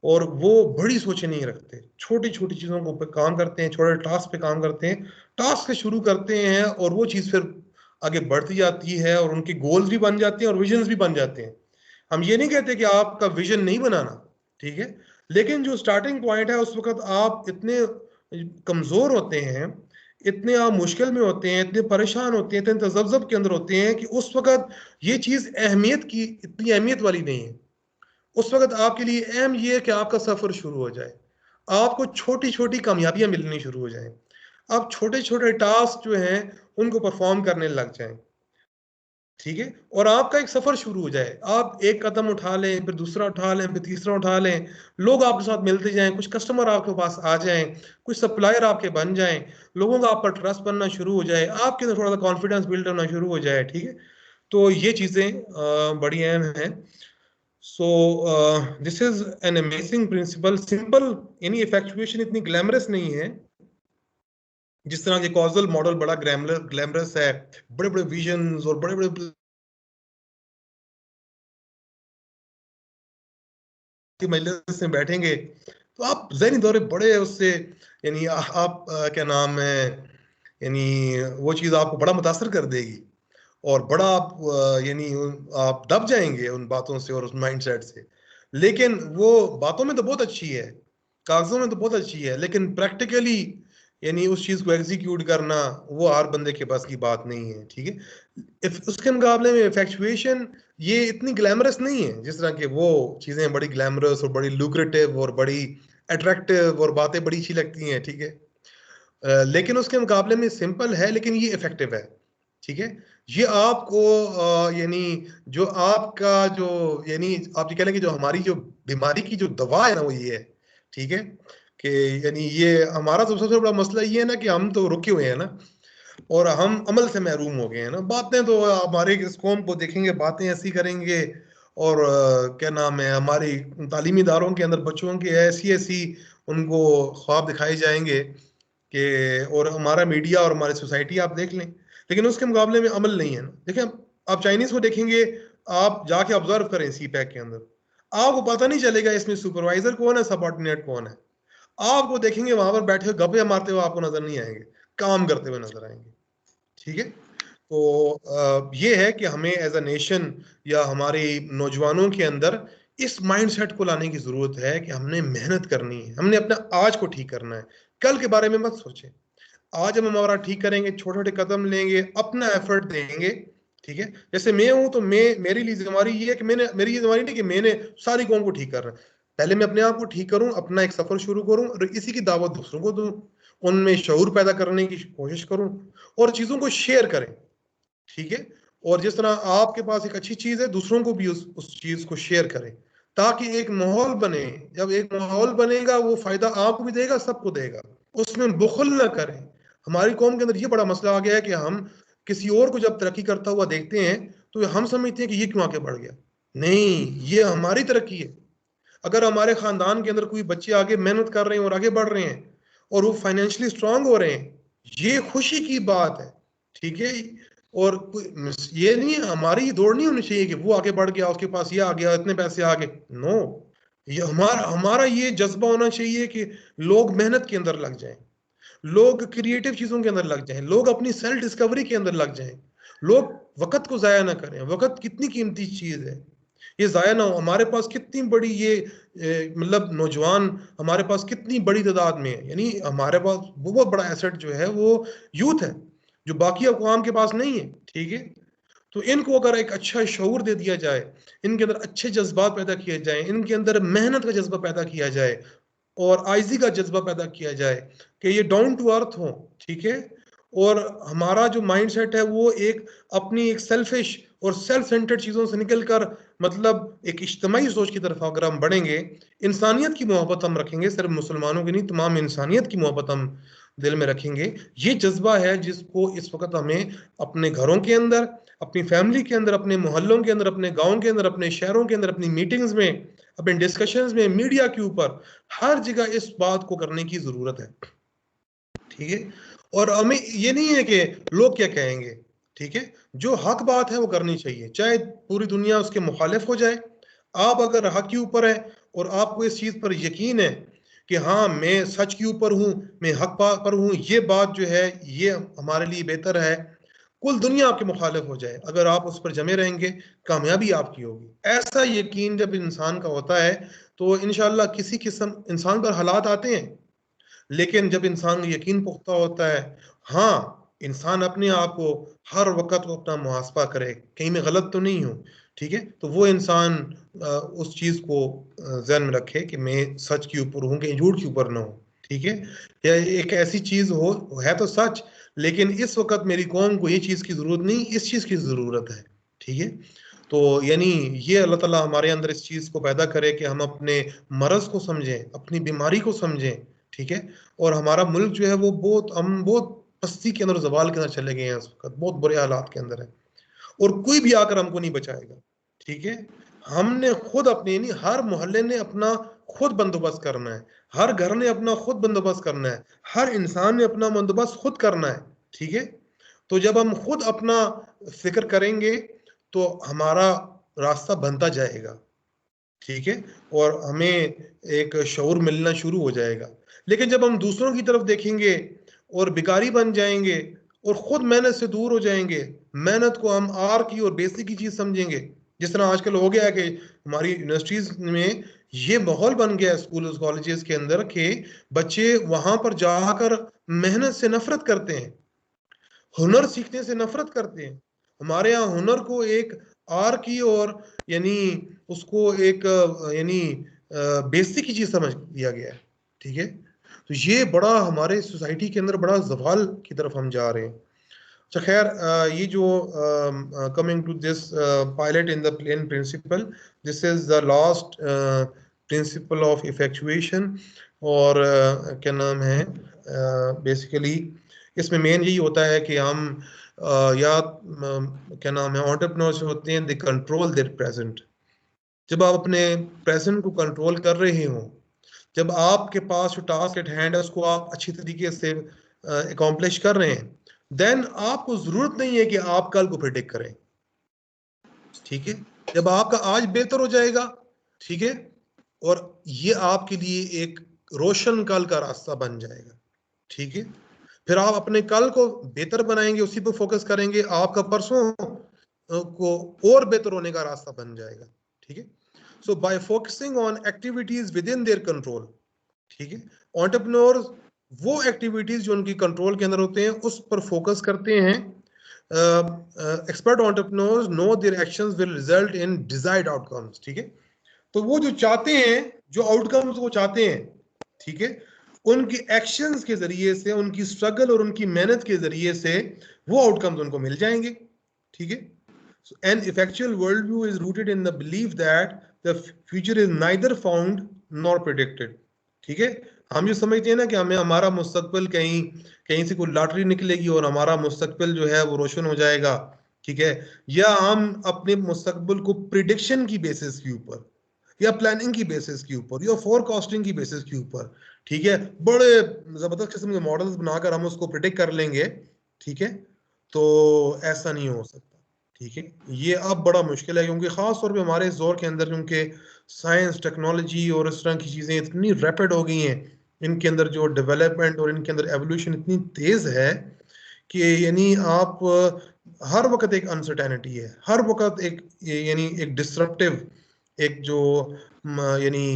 और वो बड़ी सोचें नहीं रखते, छोटी छोटी चीजों को पे काम करते हैं, छोटे टास्क पे काम करते हैं, टास्क से शुरू करते हैं और वो चीज फिर आगे बढ़ती जाती है और उनके गोल्स भी बन जाते हैं और विजन्स भी बन जाते हैं। हम ये नहीं कहते कि आपका विजन नहीं बनाना, ठीक है, लेकिन जो स्टार्टिंग पॉइंट है उस वक्त आप इतने कमजोर होते हैं, इतने आप मुश्किल में होते हैं, इतने परेशान होते हैं, इतने तजब्जब के अंदर होते हैं कि उस वक्त ये चीज अहमियत की, इतनी अहमियत वाली नहीं है। उस वक्त आपके लिए अहम ये है कि आपका सफर शुरू हो जाए, आपको छोटी छोटी कामयाबियां मिलनी शुरू हो जाएं, आप छोटे छोटे टास्क जो हैं उनको परफॉर्म करने लग जाएं, ठीक है, और आपका एक सफर शुरू हो जाए। आप एक कदम उठा लें, फिर दूसरा उठा लें, फिर तीसरा उठा लें, लोग आपके साथ मिलते जाएं, कुछ कस्टमर आपके पास आ जाएं, कुछ सप्लायर आपके बन जाएं, लोगों का आप पर ट्रस्ट बनना शुरू हो जाए, आपके अंदर थोड़ा सा कॉन्फिडेंस बिल्ड होना शुरू हो जाए, ठीक है। तो ये चीजें बड़ी अहम हैं। So this is an amazing principle, simple, यानी इफेक्चुएशन इतनी ग्लैमरस नहीं है जिस तरह के कॉजल मॉडल बड़ा ग्लैमरस है, बड़े बड़े विजन्स और बड़े बड़े मजलिस में बैठेंगे तो आप जहनी दौरे बड़े उससे, यानी आप क्या नाम है, यानी वो चीज़ आपको बड़ा मुतासर कर देगी और बड़ा आप यानी आप दब जाएंगे उन बातों से और उस माइंडसेट से। लेकिन वो बातों में तो बहुत अच्छी है, कागजों में तो बहुत अच्छी है, लेकिन प्रैक्टिकली यानी उस चीज को एग्जीक्यूट करना वो हर बंदे के पास की बात नहीं है, ठीक है। उसके मुकाबले में इफेक्चुएशन ये इतनी ग्लैमरस नहीं है, जिस तरह के वो चीजें बड़ी ग्लैमरस और बड़ी लुक्रेटिव और बड़ी अट्रैक्टिव और बातें बड़ी अच्छी लगती हैं, ठीक है। लेकिन उसके मुकाबले में सिंपल है लेकिन ये इफेक्टिव है, ठीक है। ये आपको यानी जो आपका जो, यानी आप ये कह लें कि जो हमारी जो बीमारी की जो दवा है ना वो ये है, ठीक है, कि यानी ये हमारा तो सबसे बड़ा मसला ये है ना कि हम तो रुके हुए हैं ना, और हम अमल से महरूम हो गए हैं ना। बातें तो हमारे इस कौम को देखेंगे, बातें ऐसी करेंगे, और क्या नाम है, हमारी तालीमी इदारों के अंदर बच्चों के ऐसी ऐसी उनको ख्वाब दिखाए जाएंगे कि, और हमारा मीडिया और हमारी सोसाइटी आप देख लें, लेकिन उसके मुकाबले में अमल नहीं है ना। देखिए आप चाइनीज को देखेंगे, आप जाके ऑब्जर्व करें सी पैक के अंदर, आपको पता नहीं चलेगा इसमें सुपरवाइजर कौन है, सबऑर्डिनेट कौन है। आपको देखेंगे वहां पर बैठे हुए गप्पे मारते हुए आपको नजर नहीं आएंगे, काम करते हुए नजर आएंगे, ठीक है। तो ये है कि हमें एज अ नेशन या हमारे नौजवानों के अंदर इस माइंडसेट को लाने की जरूरत है कि हमने मेहनत करनी है, हमने अपना आज को ठीक करना है, कल के बारे में मत सोचें। आज हम हमारा ठीक करेंगे, छोटे छोटे कदम लेंगे, अपना एफर्ट देंगे, ठीक है। जैसे मैं हूं तो मैं, मेरी लिए जिम्मेवारी ये है कि मैंने, मेरी ये जिम्मेवारी नहीं कि मैंने सारी कौम को ठीक करना है। पहले मैं अपने आप को ठीक करूं, अपना एक सफर शुरू करूं और इसी की दावत दूसरों को दूं, उनमें शऊर पैदा करने की कोशिश करूं और चीजों को शेयर करें, ठीक है। और जिस तरह आपके पास एक अच्छी चीज है, दूसरों को भी उस चीज को शेयर करें, ताकि एक माहौल बने। जब एक माहौल बनेगा वो फायदा आपको भी देगा, सबको देगा। उसमें बुखल ना करें। हमारी कौम के अंदर ये बड़ा मसला आ गया है कि हम किसी और को जब तरक्की करता हुआ देखते हैं तो हम समझते हैं कि ये क्यों आगे बढ़ गया। नहीं, ये हमारी तरक्की है। अगर हमारे खानदान के अंदर कोई बच्चे आगे मेहनत कर रहे हैं और आगे बढ़ रहे हैं और वो फाइनेंशियली स्ट्रांग हो रहे हैं, ये खुशी की बात है, ठीक है। और ये नहीं है, हमारी दौड़ नहीं होनी चाहिए कि वो आगे बढ़ गया, उसके पास ये आ गया, इतने पैसे आ गए। नो, ये हमारा हमारा ये जज्बा होना चाहिए कि लोग मेहनत के अंदर लग जाएं, लोग क्रिएटिव चीजों के अंदर लग जाएं, लोग अपनी सेल्फ डिस्कवरी के अंदर लग जाएं, लोग वक्त को जाया ना करें। वक्त कितनी कीमती चीज है, ये जाया ना हो। हमारे पास कितनी बड़ी ये मतलब नौजवान हमारे पास कितनी बड़ी तादाद में है, यानी हमारे पास बहुत बड़ा एसेट जो है वो यूथ है, जो बाकी अक़वाम के पास नहीं है, ठीक है। तो इनको अगर एक अच्छा शऊर दे दिया जाए, इनके अंदर अच्छे जज्बात पैदा किए जाए, इनके अंदर मेहनत का जज्बा पैदा किया जाए और आइजी का जज्बा पैदा किया जाए कि ये डाउन टू अर्थ हो, ठीक है। और हमारा जो माइंडसेट है वो एक अपनी एक सेल्फिश और सेल्फ सेंटर्ड चीज़ों से निकलकर मतलब एक इज्तिमाई सोच की तरफ अगर हम बढ़ेंगे, इंसानियत की मोहब्बत हम रखेंगे, सिर्फ मुसलमानों की नहीं, तमाम इंसानियत की मोहब्बत हम दिल में रखेंगे, ये जज्बा है जिसको इस वक्त हमें अपने घरों के अंदर, अपनी फैमिली के अंदर, अपने मोहल्लों के अंदर, अपने गाँव के अंदर, अपने शहरों के अंदर, अपनी मीटिंग्स में, अपने डिस्कशंस में, मीडिया के ऊपर, हर जगह इस बात को करने की जरूरत है। ठीक है, और हमें ये नहीं है कि लोग क्या कहेंगे, ठीक है, जो हक बात है वो करनी चाहिए, चाहे पूरी दुनिया उसके मुखालिफ हो जाए। आप अगर हक के ऊपर है और आपको इस चीज पर यकीन है कि हाँ मैं सच के ऊपर हूं, मैं हक पर हूं, ये बात जो है ये हमारे लिए बेहतर है, कुल दुनिया आपके मुखालिफ हो जाए, अगर आप उस पर जमे रहेंगे, कामयाबी आपकी होगी। ऐसा यकीन जब इंसान का होता है तो इंशाल्लाह किसी किस्म इंसान पर हालात आते हैं, लेकिन जब इंसान को यकीन पुख्ता होता है, हाँ इंसान अपने आप को हर वक्त को अपना मुहासबा करे, कहीं मैं गलत तो नहीं हूँ, ठीक है, तो वो इंसान उस चीज को जहन में रखे कि मैं सच के ऊपर हूँ, कहीं झूठ के ऊपर ना हूँ। ठीक है, या एक ऐसी चीज हो, है तो सच, लेकिन इस वक्त मेरी कौम को ये चीज की जरूरत नहीं, इस चीज की जरूरत है। ठीक है, तो यानी ये अल्लाह ताला हमारे अंदर इस चीज को पैदा करे कि हम अपने मरज को समझें, अपनी बीमारी को समझें। ठीक है, और हमारा मुल्क जो है वो बहुत, हम बहुत पस्ती के अंदर, जवाल के अंदर चले गए हैं, इस वक्त बहुत बुरे हालात के अंदर है, और कोई भी आकर हमको नहीं बचाएगा। ठीक है, हमने खुद अपने, नहीं हर मोहल्ले ने अपना खुद बंदोबस्त करना है, हर घर ने अपना खुद बंदोबस्त करना है, हर इंसान ने अपना बंदोबस्त खुद करना है। ठीक है, तो जब हम खुद अपना फिक्र करेंगे तो हमारा रास्ता बनता जाएगा। ठीक है, और हमें एक शऊर मिलना शुरू हो जाएगा। लेकिन जब हम दूसरों की तरफ देखेंगे और भिखारी बन जाएंगे और खुद मेहनत से दूर हो जाएंगे, मेहनत को हम आर की और बेसिक की चीज समझेंगे, जिस तरह आजकल हो गया है कि हमारी यूनिवर्सिटीज में ये माहौल बन गया है, स्कूल कॉलेजेस के अंदर, के बच्चे वहां पर जाकर मेहनत से नफरत करते हैं, हुनर सीखने से नफरत करते हैं। हमारे यहाँ हुनर को एक आर की और यानी उसको एक यानी बेसिक की चीज समझ लिया गया है। ठीक है, तो ये बड़ा हमारे सोसाइटी के अंदर बड़ा जवाल की तरफ हम जा रहे हैं। अच्छा खैर, ये जो coming to this pilot in the plane principle, this is the last principle of effectuation, और क्या नाम है, बेसिकली इसमें मेन यही होता है कि हम या क्या नाम है, एंटरप्रेन्योर्स होते हैं, दे कंट्रोल देयर प्रेजेंट। जब आप अपने प्रेजेंट को कंट्रोल कर रहे हो, जब आपके पास जो टास्क एट हैंड है उसको आप अच्छी तरीके से अकॉम्प्लिश कर रहे हैं, देन आपको जरूरत नहीं है कि आप कल को प्रिडिक्ट करें। ठीक है, जब आपका आज बेहतर हो जाएगा, ठीक है, और ये आपके लिए एक रोशन कल का रास्ता बन जाएगा। ठीक है, फिर आप अपने कल को बेहतर बनाएंगे, उसी पर फोकस करेंगे, आपका परसों को और बेहतर होने का रास्ता बन जाएगा। ठीक है, so by focusing on activities with in their control, ठीक है, एंटरप्रेन्योर्स वो एक्टिविटीज जो उनकी कंट्रोल के अंदर होते हैं उस पर फोकस करते हैं। Expert entrepreneurs know their actions will result in desired outcomes. ठीक है, तो वो जो चाहते हैं, जो आउटकम्स वो चाहते हैं, ठीक है, उनकी एक्शंस के जरिए से, उनकी स्ट्रगल और उनकी मेहनत के जरिए से वो आउटकम्स उनको मिल जाएंगे। ठीक है, so an effectual worldview is rooted in the belief that the future is neither found nor predicted। ठीक है, हम जो समझते हैं ना कि हमें हमारा मुस्तकबिल कहीं कहीं से कोई लॉटरी निकलेगी और हमारा मुस्तकबिल जो है वो रोशन हो जाएगा। ठीक है, या हम अपने मुस्तकबिल को प्रिडिक्शन की बेसिस के ऊपर, या प्लानिंग की बेसिस के ऊपर, या फोरकास्टिंग की बेसिस के ऊपर, ठीक है, बड़े जबरदस्त किस्म के मॉडल्स बनाकर हम उसको प्रिडिक्ट कर लेंगे। ठीक है, तो ऐसा नहीं हो सकता। ठीक है, ये अब बड़ा मुश्किल है, क्योंकि खास तौर पे हमारे इस दौर के अंदर, क्योंकि साइंस टेक्नोलॉजी और इस तरह की चीजें इतनी रैपिड हो गई हैं, इनके अंदर जो डेवलपमेंट और इनके अंदर एवोल्यूशन इतनी तेज है कि यानी आप हर वक्त एक अनसर्टेनिटी है, हर वक्त एक यानी एक डिसरप्टिव, एक जो यानी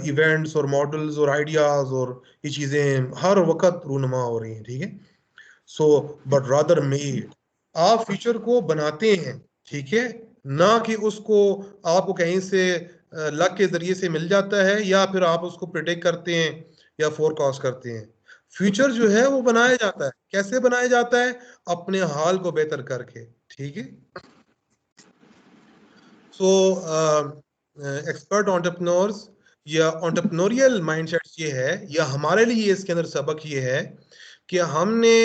इवेंट्स और मॉडल्स और आइडियाज और ये चीजें हर वक्त रूनुमा हो रही हैं। ठीक है, सो बट रादर मेड, आप फ्यूचर को बनाते हैं, ठीक है, ना कि उसको आपको कहीं से लक के जरिए से मिल जाता है, या फिर आप उसको प्रिडिक्ट करते हैं या फोरकास्ट करते हैं। फ्यूचर जो है वो बनाया जाता है, कैसे बनाया जाता है, अपने हाल को बेहतर करके। ठीक है, सो एक्सपर्ट एंटरप्रेन्योर्स या एंटरप्रेन्योरियल माइंडसेट ये है, या हमारे लिए इसके अंदर सबक ये है कि हमने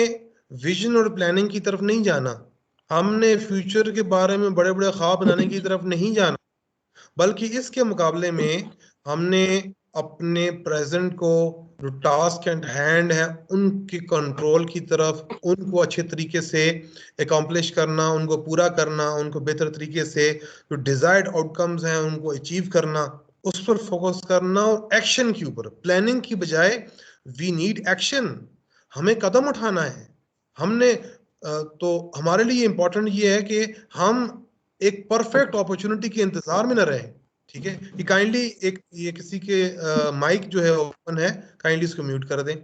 विजन और प्लानिंग की तरफ नहीं जाना, हमने फ्यूचर के बारे में बड़े बड़े ख्वाब बनाने की तरफ नहीं जाना, बल्कि इसके मुकाबले में हमने अपने प्रेजेंट को, जो टास्क एंड हैंड है, उनकी कंट्रोल की तरफ, उनको अच्छे तरीके से एकम्प्लिश करना, उनको पूरा करना, उनको बेहतर तरीके से जो डिजायर्ड आउटकम्स हैं उनको अचीव करना, उस पर फोकस करना, और एक्शन के ऊपर, प्लानिंग की बजाय वी नीड एक्शन। हमें कदम उठाना है। हमने तो हमारे लिए इंपॉर्टेंट ये है कि हम एक परफेक्ट अपॉर्चुनिटी के इंतजार में न रहें। ठीक है, ये काइंडली एक, ये किसी के माइक जो है ओपन है, काइंडली इसको म्यूट कर दें।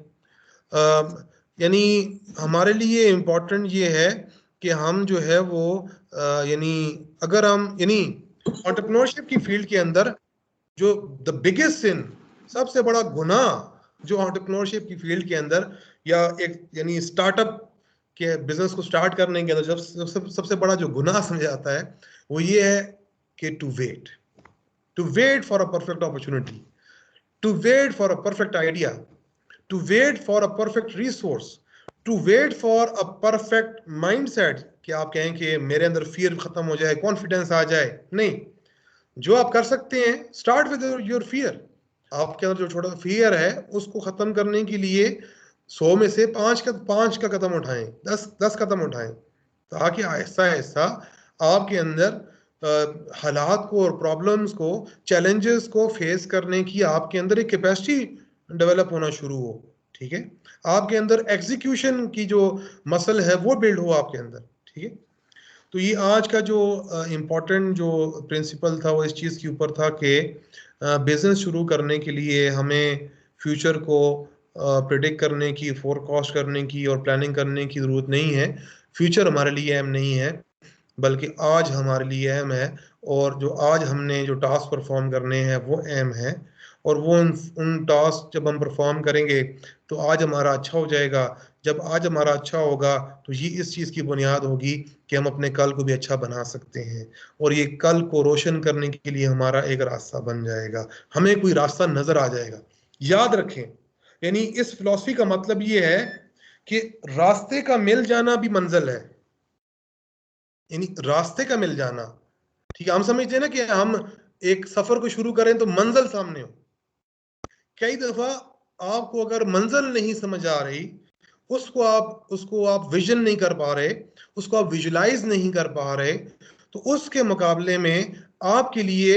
यानी हमारे लिए इम्पोर्टेंट ये है कि हम जो है वो यानी अगर हम यानी एंटरप्रेन्योरशिप की फील्ड के अंदर जो द बिगेस्ट सिन, सबसे बड़ा गुनाह जो एंटरप्रेन्योरशिप की फील्ड के अंदर या एक यानी स्टार्टअप के बिजनेस को स्टार्ट करने के अंदर जब सबसे बड़ा जो गुनाह समझा जाता है वो ये है कि to wait for a perfect opportunity, to wait for a perfect idea, to wait for a perfect resource, to wait for a perfect mindset, कि आप कहें कि मेरे अंदर फियर खत्म हो जाए, कॉन्फिडेंस आ जाए। नहीं, जो आप कर सकते हैं, स्टार्ट विद योर फियर। आपके अंदर जो छोटा फियर है उसको खत्म करने के लिए 100 में से 5 का कदम उठाएं, 10 कदम उठाएं, ताकि आहिस्ता आहिस्ता आपके अंदर हालात को और प्रॉब्लम्स को, चैलेंजेस को फेस करने की आपके अंदर एक कैपेसिटी डेवलप होना शुरू हो। ठीक है, आपके अंदर एग्जीक्यूशन की जो मसल है वो बिल्ड हो आपके अंदर। ठीक है, तो ये आज का जो इम्पोर्टेंट जो प्रिंसिपल था वो इस चीज़ के ऊपर था कि बिजनेस शुरू करने के लिए हमें फ्यूचर को प्रिडिक्ट करने की, फोरकास्ट करने की और प्लानिंग करने की ज़रूरत नहीं है। फ्यूचर हमारे लिए अहम नहीं है, बल्कि आज हमारे लिए अहम है, और जो आज हमने जो टास्क परफॉर्म करने हैं वो अहम है। और वो उन टास्क जब हम परफॉर्म करेंगे तो आज हमारा अच्छा हो जाएगा। जब आज हमारा अच्छा होगा तो ये इस चीज़ की बुनियाद होगी कि हम अपने कल को भी अच्छा बना सकते हैं, और ये कल को रोशन करने के लिए हमारा एक रास्ता बन जाएगा, हमें कोई रास्ता नजर आ जाएगा। याद रखें, यानी इस फिलॉसफी का मतलब ये है कि रास्ते का मिल जाना भी मंजिल है, यानी रास्ते का मिल जाना। ठीक है, हम समझते हैं ना कि हम एक सफर को शुरू करें तो मंजिल सामने हो। कई दफा आपको अगर मंजिल नहीं समझ आ रही, उसको आप विजन नहीं कर पा रहे, उसको आप विजुलाइज नहीं कर पा रहे, तो उसके मुकाबले में आपके लिए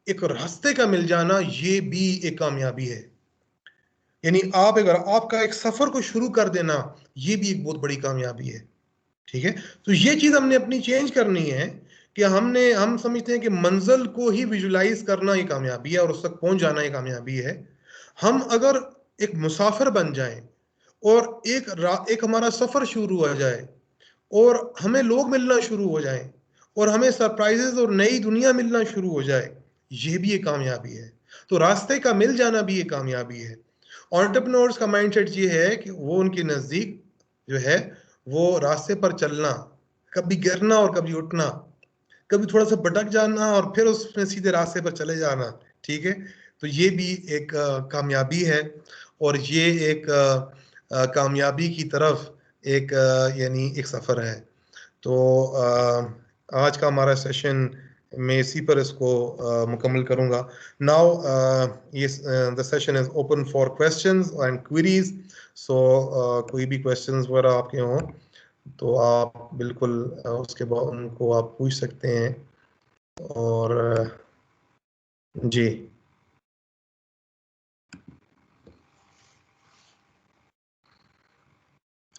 एक रास्ते का मिल जाना ये भी एक कामयाबी है। यानी आप अगर आपका एक सफर को शुरू कर देना, ये भी एक बहुत बड़ी कामयाबी है। ठीक है, तो ये चीज हमने अपनी चेंज करनी है कि हम समझते हैं कि मंजिल को ही विजुलाइज करना ये कामयाबी है और उस तक पहुंच जाना ये कामयाबी है। हम अगर एक मुसाफिर बन जाएं और एक हमारा सफर शुरू हो जाए और हमें लोग मिलना शुरू हो जाएं और हमें सरप्राइजेस और नई दुनिया मिलना शुरू हो जाए, ये भी एक कामयाबी है। तो रास्ते का मिल जाना भी एक कामयाबी है। एंटरप्रेन्योर्स का माइंडसेट ये है कि वो उनके नजदीक जो है वो रास्ते पर चलना, कभी गिरना और कभी उठना, कभी थोड़ा सा भटक जाना और फिर उसमें सीधे रास्ते पर चले जाना। ठीक है, तो ये भी एक कामयाबी है, और ये एक कामयाबी की तरफ एक यानी एक सफ़र है। तो आज का हमारा सेशन मैं इसी पर इसको मुकम्मल करूँगा। नाउ ये the session is open for questions and queries. So कोई भी क्वेश्चंस वगैरह आपके हों तो आप बिल्कुल उसके बाद उनको आप पूछ सकते हैं। और जी,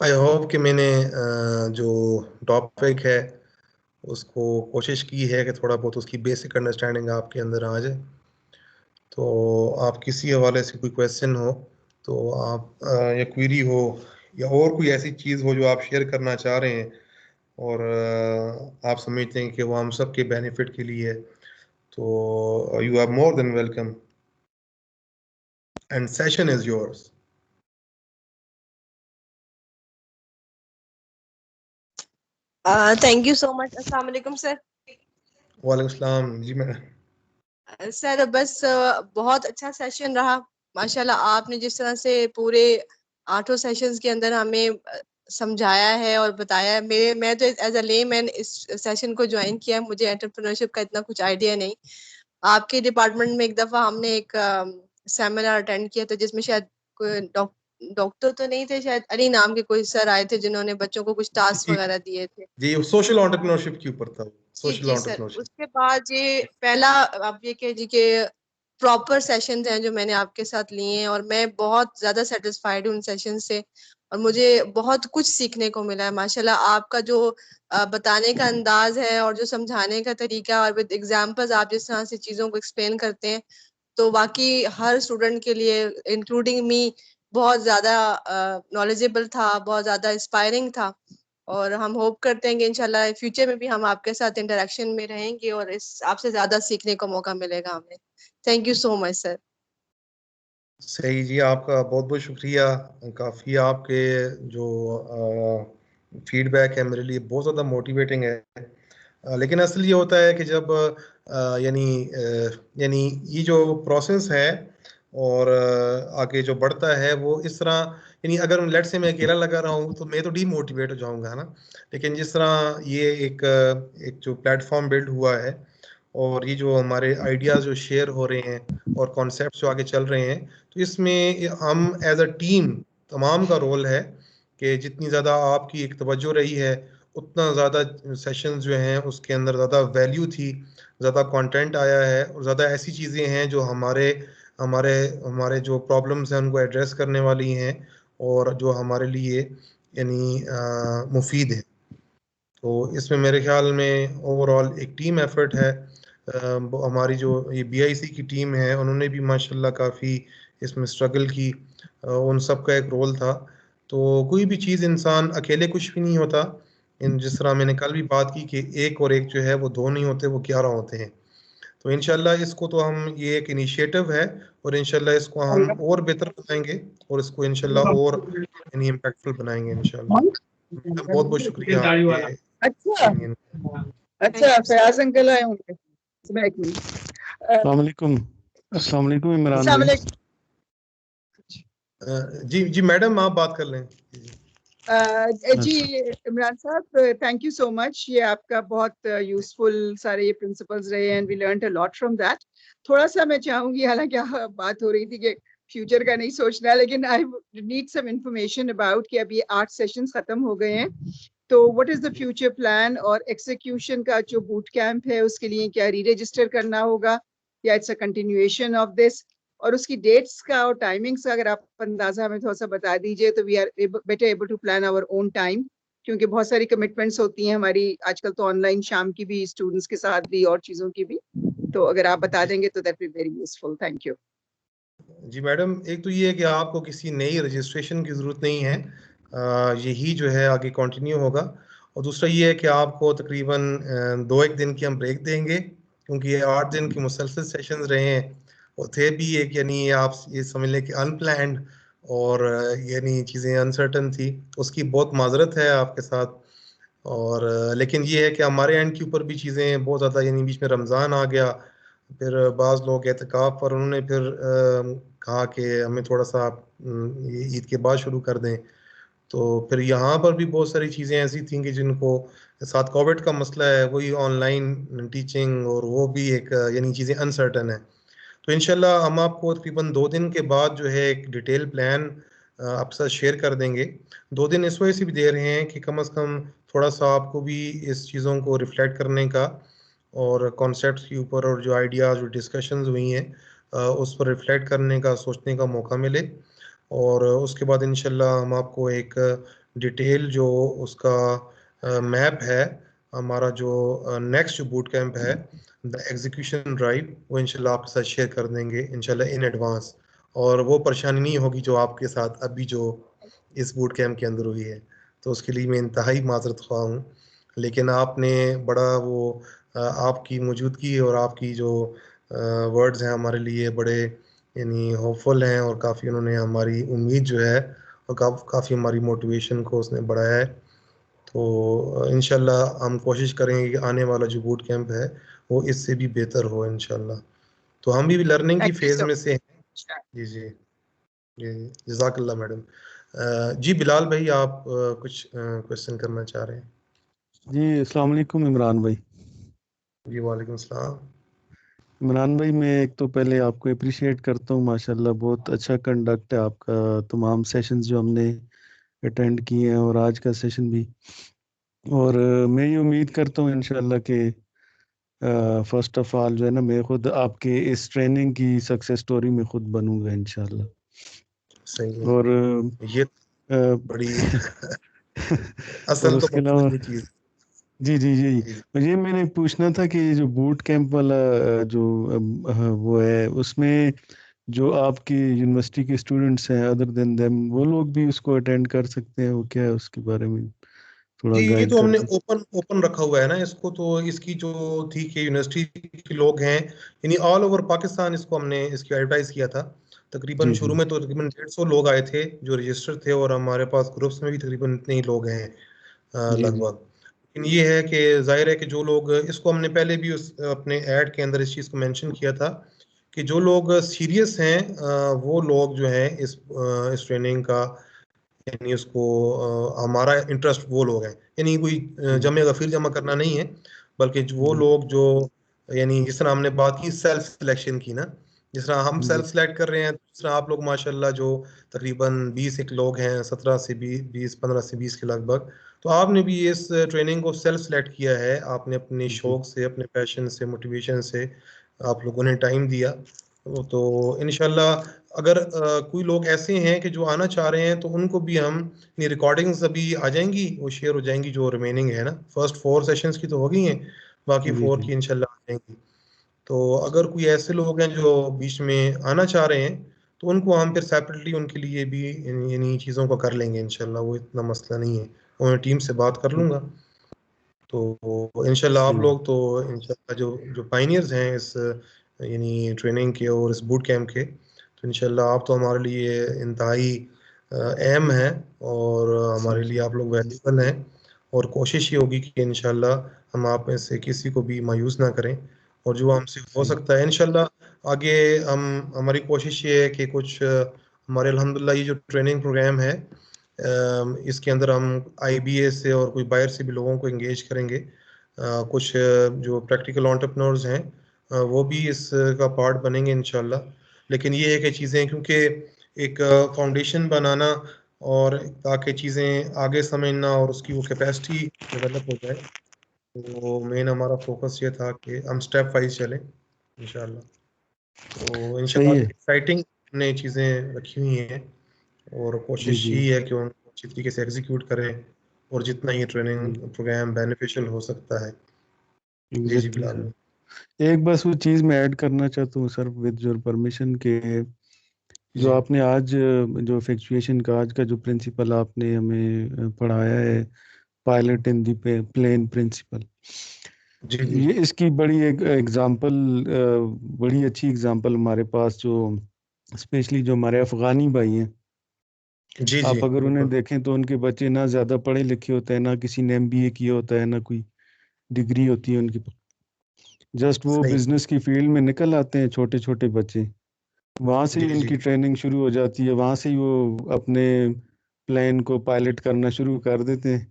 आई होप कि मैंने जो टॉपिक है उसको कोशिश की है कि थोड़ा बहुत उसकी बेसिक अंडरस्टैंडिंग आपके अंदर आ जाए। तो आप किसी हवाले से कोई क्वेश्चन हो तो आप या क्वेरी हो या और कोई ऐसी चीज़ हो जो आप शेयर करना चाह रहे हैं और आप समझते हैं कि वो हम सब के बेनिफिट के लिए है, तो you are more than welcome and session is yours. Thank you so much. Assalamu alaikum, sir. वालेकुम सलाम जी। मैं सर बस बहुत अच्छा सेशन रहा माशाल्लाह। आपने जिस तरह से पूरे 8 सेशंस के अंदर हमें समझाया है और बताया है, मैं तो एज अ लेमैन इस सेशन को ज्वाइन किया है, मुझे एंटरप्रेन्योरशिप का इतना कुछ आइडिया नहीं। आपके डिपार्टमेंट में एक दफा हमने एक सेमिनार अटेंड किया था जिसमें शायद कोई डॉक्टर तो नहीं थे, शायद अली नाम के कोई सर आए थे जिन्होंने बच्चों को कुछ टास्क जी वगैरह दिए थे। जी सोशल एंटरप्रेन्योरशिप के ऊपर था, जी सोशल जी सर। एंटरप्रेन्योरशिप। उसके बाद ये पहला आप ये कह जी के प्रॉपर सेशंस हैं जो मैंने आपके साथ लिए हैं, और मैं बहुत ज्यादा सेटिस्फाइड हूँ उन सेशन से, और मुझे बहुत कुछ सीखने को मिला है माशाल्लाह। आपका जो बताने का अंदाज है और जो समझाने का तरीका, और विद एग्जांपल्स आप जिस तरह से चीजों को एक्सप्लेन करते हैं, तो बाकी हर स्टूडेंट के लिए इंक्लूडिंग मी बहुत ज्यादा नॉलेजेबल था, बहुत ज्यादा इंस्पायरिंग था। और हम होप करते हैं कि इंशाल्लाह फ्यूचर में भी हम आपके साथ इंटरेक्शन में रहेंगे और इस आपसे ज्यादा सीखने का मौका मिलेगा हमें। Thank you so much sir. सही जी, आपका बहुत बहुत शुक्रिया। काफ़ी आपके जो फीडबैक है मेरे लिए बहुत ज़्यादा मोटिवेटिंग है। लेकिन असल ये होता है कि जब यानी ये जो प्रोसेस है और आगे जो बढ़ता है वो इस तरह, यानी अगर लेट से मैं अकेला लगा रहा हूँ तो मैं तो डीमोटिवेट हो जाऊंगा, है ना। लेकिन जिस तरह ये एक जो प्लेटफॉर्म बिल्ड हुआ है और ये जो हमारे आइडियाज़ जो शेयर हो रहे हैं और कॉन्सेप्ट्स जो आगे चल रहे हैं, तो इसमें हम एज अ टीम तमाम का रोल है कि जितनी ज़्यादा आपकी एक तवज्जो रही है उतना ज़्यादा सेशंस जो हैं उसके अंदर ज़्यादा वैल्यू थी, ज़्यादा कंटेंट आया है और ज़्यादा ऐसी चीज़ें हैं जो हमारे हमारे हमारे जो प्रॉब्लम्स हैं उनको एड्रेस करने वाली हैं और जो हमारे लिए यानी मुफीद है। तो इसमें मेरे ख्याल में ओवरऑल एक टीम एफर्ट है। हमारी जो ये बीआईसी की टीम है उन्होंने भी माशाल्लाह काफ़ी इसमें स्ट्रगल की, उन सब का एक रोल था। तो कोई भी चीज़ इंसान अकेले कुछ भी नहीं होता। इन जिस तरह मैंने कल भी बात की कि एक और एक जो है वो दो नहीं होते, वो 11 होते हैं। तो इंशाल्लाह इसको तो हम, ये एक इनिशिएटिव है और इंशाल्लाह इसको हम और बेहतर बनाएंगे और इसको इंशाल्लाह और यानी इम्पैक्टफुल बनाएंगे इंशाल्लाह। बहुत बहुत शुक्रिया आपके अच्छा opinion। थैंक अच्छा, यू सर। फयाज अंकल आए होंगे। सुबह एक मिनट। अस्सलाम वालेकुम। अस्सलाम वालेकुम इमरान अस्सलाम भाई। वालेकुम। जी जी मैडम, आप बात कर लें। जी अच्छा, इमरान साहब, थैंक यू सो मच। ये आपका बहुत यूजफुल सारे ये प्रिंसिपल्स रहे and we learned a lot from that. थोड़ा सा मैं चाहूंगी, हालांकि बात हो रही थी कि फ्यूचर का नहीं सोचना, लेकिन I need some information about कि अभी 8 सेशंस खत्म हो गए हैं, तो what is the future plan, और एक्सिक्यूशन का जो बूट कैंप है उसके लिए क्या री रजिस्टर करना होगा या it's a continuation of this, और उसकी डेट्स का और टाइमिंग्स का अगर आप अंदाजा हमें थोड़ा सा बता दीजिए तो we are better able to plan our own time, क्योंकि बहुत सारी कमिटमेंट्स होती हैं हमारी आजकल तो, ऑनलाइन शाम की भी, स्टूडेंट्स के साथ भी और चीज़ों की भी। तो अगर आप बता देंगे तो that be very useful. Thank you. जी मैडम, एक तो ये है कि आपको किसी नई रजिस्ट्रेशन की ज़रूरत नहीं है, यही जो है आगे कंटिन्यू होगा। और दूसरा ये है कि आपको तकरीबन 2 एक दिन की हम ब्रेक देंगे, क्योंकि ये 8 दिन के मुसलसल सेशंस रहे हैं और थे भी एक, यानी आप ये समझ लें कि अनप्लैंड और यानी चीज़ें अनसर्टन थी। उसकी बहुत माजरत है आपके साथ। और लेकिन ये है कि हमारे एंड के ऊपर भी चीज़ें बहुत ज़्यादा, यानी बीच में रमज़ान आ गया, फिर बाज़ लोग एतकाफ़ पर उन्होंने फिर कहा कि हमें थोड़ा सा ये ईद के बाद शुरू कर दें। तो फिर यहाँ पर भी बहुत सारी चीज़ें ऐसी थी कि जिनको, साथ कोविड का मसला है, वही ऑनलाइन टीचिंग और वो भी एक यानी चीज़ें अनसर्टन है। तो इंशाल्लाह हम आपको तकरीबन 2 दिन के बाद जो है एक डिटेल प्लान आपके साथ शेयर कर देंगे। 2 दिन इस वजह से भी दे रहे हैं कि कम से कम थोड़ा सा आपको भी इस चीज़ों को रिफ्लेक्ट करने का और कॉन्सेप्ट्स के ऊपर और जो आइडियाज़ जो डिस्कशंस हुई हैं उस पर रिफ्लेक्ट करने का, सोचने का मौका मिले। और उसके बाद इंशाल्लाह हम आपको एक डिटेल जो उसका मैप है, हमारा जो नेक्स्ट बूट कैंप है, द एग्जीक्यूशन ड्राइव, वो इंशाल्लाह आपके साथ शेयर कर देंगे इंशाल्लाह इन एडवांस। और वो परेशानी नहीं होगी जो आपके साथ अभी जो इस बूट कैंप के अंदर हुई है। तो उसके लिए मैं इंतहाई माजरत ख्वाह हूँ। लेकिन आपने बड़ा वो आपकी मौजूदगी और आपकी जो वर्ड्स हैं हमारे लिए बड़े यानी होपफुल हैं और काफ़ी उन्होंने हमारी उम्मीद जो है और काफ़ी हमारी मोटिवेशन को उसने बढ़ाया है। तो इंशाल्लाह हम कोशिश करेंगे कि आने वाला जो बूट कैंप है वो इससे भी बेहतर हो इंशाल्लाह। तो हम भी लर्निंग की Thank you फेज so में से हैं। much. जी जी जी, जज़ाकल्लाह मैडम। जी बिलाल भाई, आप कुछ क्वेश्चन करना चाह रहे हैं? जी अस्सलाम वालेकुम इमरान भाई। जी वालेकुम सलाम। इमरान भाई, मैं एक तो पहले आपको अप्रिशिएट करता हूँ, माशाल्लाह बहुत अच्छा कंडक्ट है आपका। तमाम सेशंस जो हमने अटेंड किए हैं और आज का सेशन भी। और मैं ये उम्मीद करता हूँ इंशाल्लाह कि फर्स्ट ऑफ ऑल जो है ना, मैं खुद आपके इस ट्रेनिंग की सक्सेस स्टोरी में खुद बनूंगा इंशाल्लाह। सही है, और ये अ, बड़ी और असल तो उसके मतलब अलावा ये चीज। जी जी जी, जी जी मुझे मैंने पूछना था कि जो बूट कैंप वाला जो वो है, उसमें जो आपकी यूनिवर्सिटी के स्टूडेंट्स हैं अदर देन देम, वो लोग भी उसको अटेंड कर सकते हैं? वो क्या है उसके बारे में थोड़ा जी, ये गाइड तो कर हमने दें। ओपन ओपन रखा हुआ है ना इसको। तो इसकी जो थी कि यूनिवर्सिटी के लोग हैं, यानी ऑल ओवर पाकिस्तान इसको हमने इसकी एडवर्टाइज किया था। तकरीबन जी जी शुरू में तो तकरीबन 150 लोग आए थे जो रजिस्टर थे, और हमारे पास ग्रुप्स में भी तकरीबन इतने ही लोग हैं जी जी लगभग। लेकिन ये है कि जाहिर है कि जो लोग इसको, हमने पहले भी उस अपने ऐड के अंदर इस चीज़ को मेंशन किया था कि जो लोग सीरियस हैं वो लोग जो हैं इस ट्रेनिंग का, यानी उसको हमारा इंटरेस्ट वो लोग हैं, यानी कोई जी जमे गफीर जमा करना नहीं है, बल्कि वो जी लोग जो, यानी जिस तरह हमने बात की सेल्फ सिलेक्शन की ना, जिस तरह हम जी सेल्फ सिलेक्ट कर रहे हैं, जिस तरह आप लोग माशाल्लाह जो तकरीबन 20 एक लोग हैं, 17 से 20, 15 से 20 के लगभग, तो आपने भी इस ट्रेनिंग को सेल्फ सिलेक्ट किया है। आपने अपने जी शौक से, अपने पैशन से, मोटिवेशन से आप लोगों ने टाइम दिया। तो इंशाल्लाह अगर कोई लोग ऐसे हैं कि जो आना चाह रहे हैं, तो उनको भी हम, ये रिकॉर्डिंग्स अभी आ जाएंगी, वो शेयर हो जाएंगी जो रिमेनिंग है ना, फर्स्ट 4 सेशंस की तो हो गई हैं, बाकी जी 4 जी की इंशाल्लाह आ जाएंगी। तो अगर कोई ऐसे लोग हैं जो बीच में आना चाह रहे हैं, तो उनको हम फिर सेपरेटली उनके लिए भी इन चीज़ों को कर लेंगे इंशाल्लाह, वो इतना मसला नहीं है, वो मैं टीम से बात कर लूँगा। तो इंशाल्लाह आप सही है। लोग तो इंशाल्लाह जो जो पाइनियर्स हैं इस यानी ट्रेनिंग के और इस बूट कैंप के, तो इंशाल्लाह आप तो हमारे लिए इंतहाई अहम है, और जी हमारे लिए जी आप लोग वैल्यूबल हैं। और कोशिश ये होगी कि इंशाल्लाह हम आप में से किसी को भी मायूस ना करें, और जो हमसे हो सही। सकता है इंशाल्लाह आगे, हमारी कोशिश ये है कि कुछ हमारे अल्हम्दुलिल्लाह ये जो ट्रेनिंग प्रोग्राम है, इसके अंदर हम आईबीए से और कोई बाहर से भी लोगों को एंगेज करेंगे। कुछ जो प्रैक्टिकल एंटरप्रेन्योर्स हैं वो भी इसका पार्ट बनेंगे इंशाल्लाह। लेकिन ये है कि चीज़ें, क्योंकि एक फाउंडेशन बनाना, और ताकि चीज़ें आगे समझना और उसकी वो कैपेसिटी डेवलप हो जाए, तो मेन हमारा फोकस ये था कि हम स्टेप वाइज चलें इंशाल्लाह। तो सही इंशाल्लाह है। एक्साइटिंग नई चीज़ें रखी हुई हैं, और जी कोशिश जी यही है कि उनको अच्छी तरीके से एग्जीक्यूट करें, और जितना ये ट्रेनिंग जी प्रोग्राम बेनिफिशियल हो सकता है। जी जी एग्जैक्टली बिलाल सर। भाई। एक बस वो चीज़ मैं ऐड करना चाहता हूँ सर, विद योर परमिशन, के जो जी आपने आज जो फ्लक्चुएशन का आज का जो प्रिंसिपल आपने हमें पढ़ाया है, पायलट इन दी प्लेन प्रिंसिपल, जी जी ये इसकी बड़ी एक एग्जांपल, बड़ी अच्छी एग्जांपल हमारे पास जो स्पेशली जो हमारे अफगानी भाई हैं, जी जी आप अगर उन्हें बिल्कुल देखें तो उनके बच्चे ना ज़्यादा पढ़े लिखे होते हैं, ना किसी ने एमबीए किया होता है, ना कोई डिग्री होती है उनकी, जस्ट वो सही। बिजनेस की फील्ड में निकल आते हैं छोटे छोटे बच्चे। वहाँ से जी ही जी उनकी ट्रेनिंग शुरू हो जाती है, वहाँ से ही वो अपने प्लेन को पायलट करना शुरू कर देते हैं,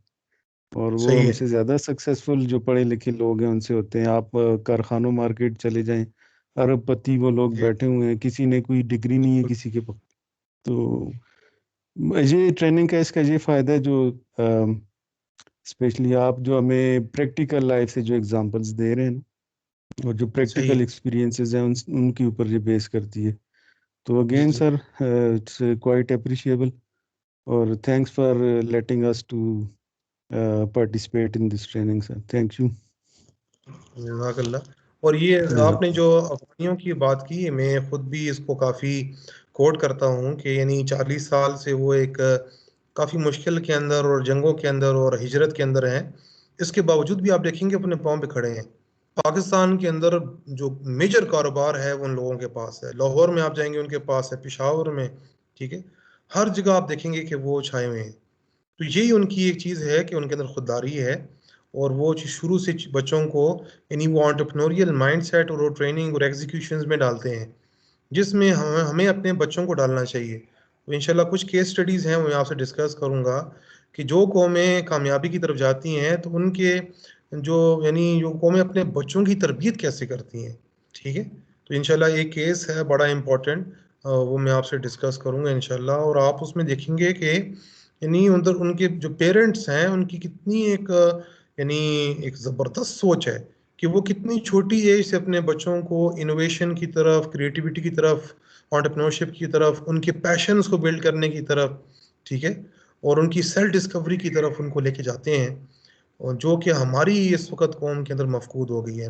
और वो सही है। हमसे ज़्यादा सक्सेसफुल जो पढ़े लिखे लोग हैं उनसे होते हैं। आप कारखानों मार्केट चले जाएं, अरबपति वो लोग जी बैठे हुए हैं, किसी ने कोई डिग्री नहीं है बिल्कुल। किसी के पास। तो ये ट्रेनिंग का इसका ये फ़ायदा है जो स्पेशली आप जो हमें प्रैक्टिकल लाइफ से जो एग्जांपल्स दे रहे हैं और जो सही प्रैक्टिकल है। एक्सपीरियंसेस हैं उनके ऊपर ये बेस करती है। तो जी अगेन जी सर, इट्स क्वाइट अप्रिशिएबल, और thanks for letting us to participate in this training sir. Thank you. जज़ाकल्लाह। और ये आपने जज़ाकल्लाह। जो अफगानियों की बात की, मैं खुद भी इसको काफ़ी कोट करता हूँ कि यानी 40 साल से वो एक काफ़ी मुश्किल के अंदर और जंगों के अंदर और हिजरत के अंदर हैं। इसके बावजूद भी आप देखेंगे अपने पाँव पे खड़े हैं। पाकिस्तान के अंदर जो मेजर कारोबार है वो उन लोगों के पास है। लाहौर में आप जाएंगे उनके पास है, पेशावर में, ठीक है, हर जगह आप देखेंगे कि वो छाए हुए हैं। तो यही उनकी एक चीज़ है कि उनके अंदर खुददारी है, और वो शुरू से बच्चों को यानी वो एंटरप्रेन्योरियल माइंडसेट और ट्रेनिंग और एग्जीक्यूशंस में डालते हैं, जिसमें हमें अपने बच्चों को डालना चाहिए। तो इंशाल्लाह कुछ केस स्टडीज़ हैं वो मैं आपसे डिस्कस करूंगा कि जो कौमें कामयाबी की तरफ जाती हैं तो उनके जो यानी जो कौमें अपने बच्चों की तरबियत कैसे करती हैं। ठीक है, तो इंशाल्लाह एक केस है बड़ा इम्पोर्टेंट, वो मैं आपसे डिस्कस करूंगा इंशाल्लाह। और आप उसमें देखेंगे कि यानी उधर उनके जो पेरेंट्स हैं उनकी कितनी एक यानी एक ज़बरदस्त सोच है कि वो कितनी छोटी एज से अपने बच्चों को इनोवेशन की तरफ, क्रिएटिविटी की तरफ, एंटरप्रेन्योरशिप की तरफ, उनके पैशंस को बिल्ड करने की तरफ, ठीक है, और उनकी सेल्फ डिस्कवरी की तरफ उनको लेके जाते हैं, और जो कि हमारी इस वक्त कौम के अंदर मफकूद हो गई है ना।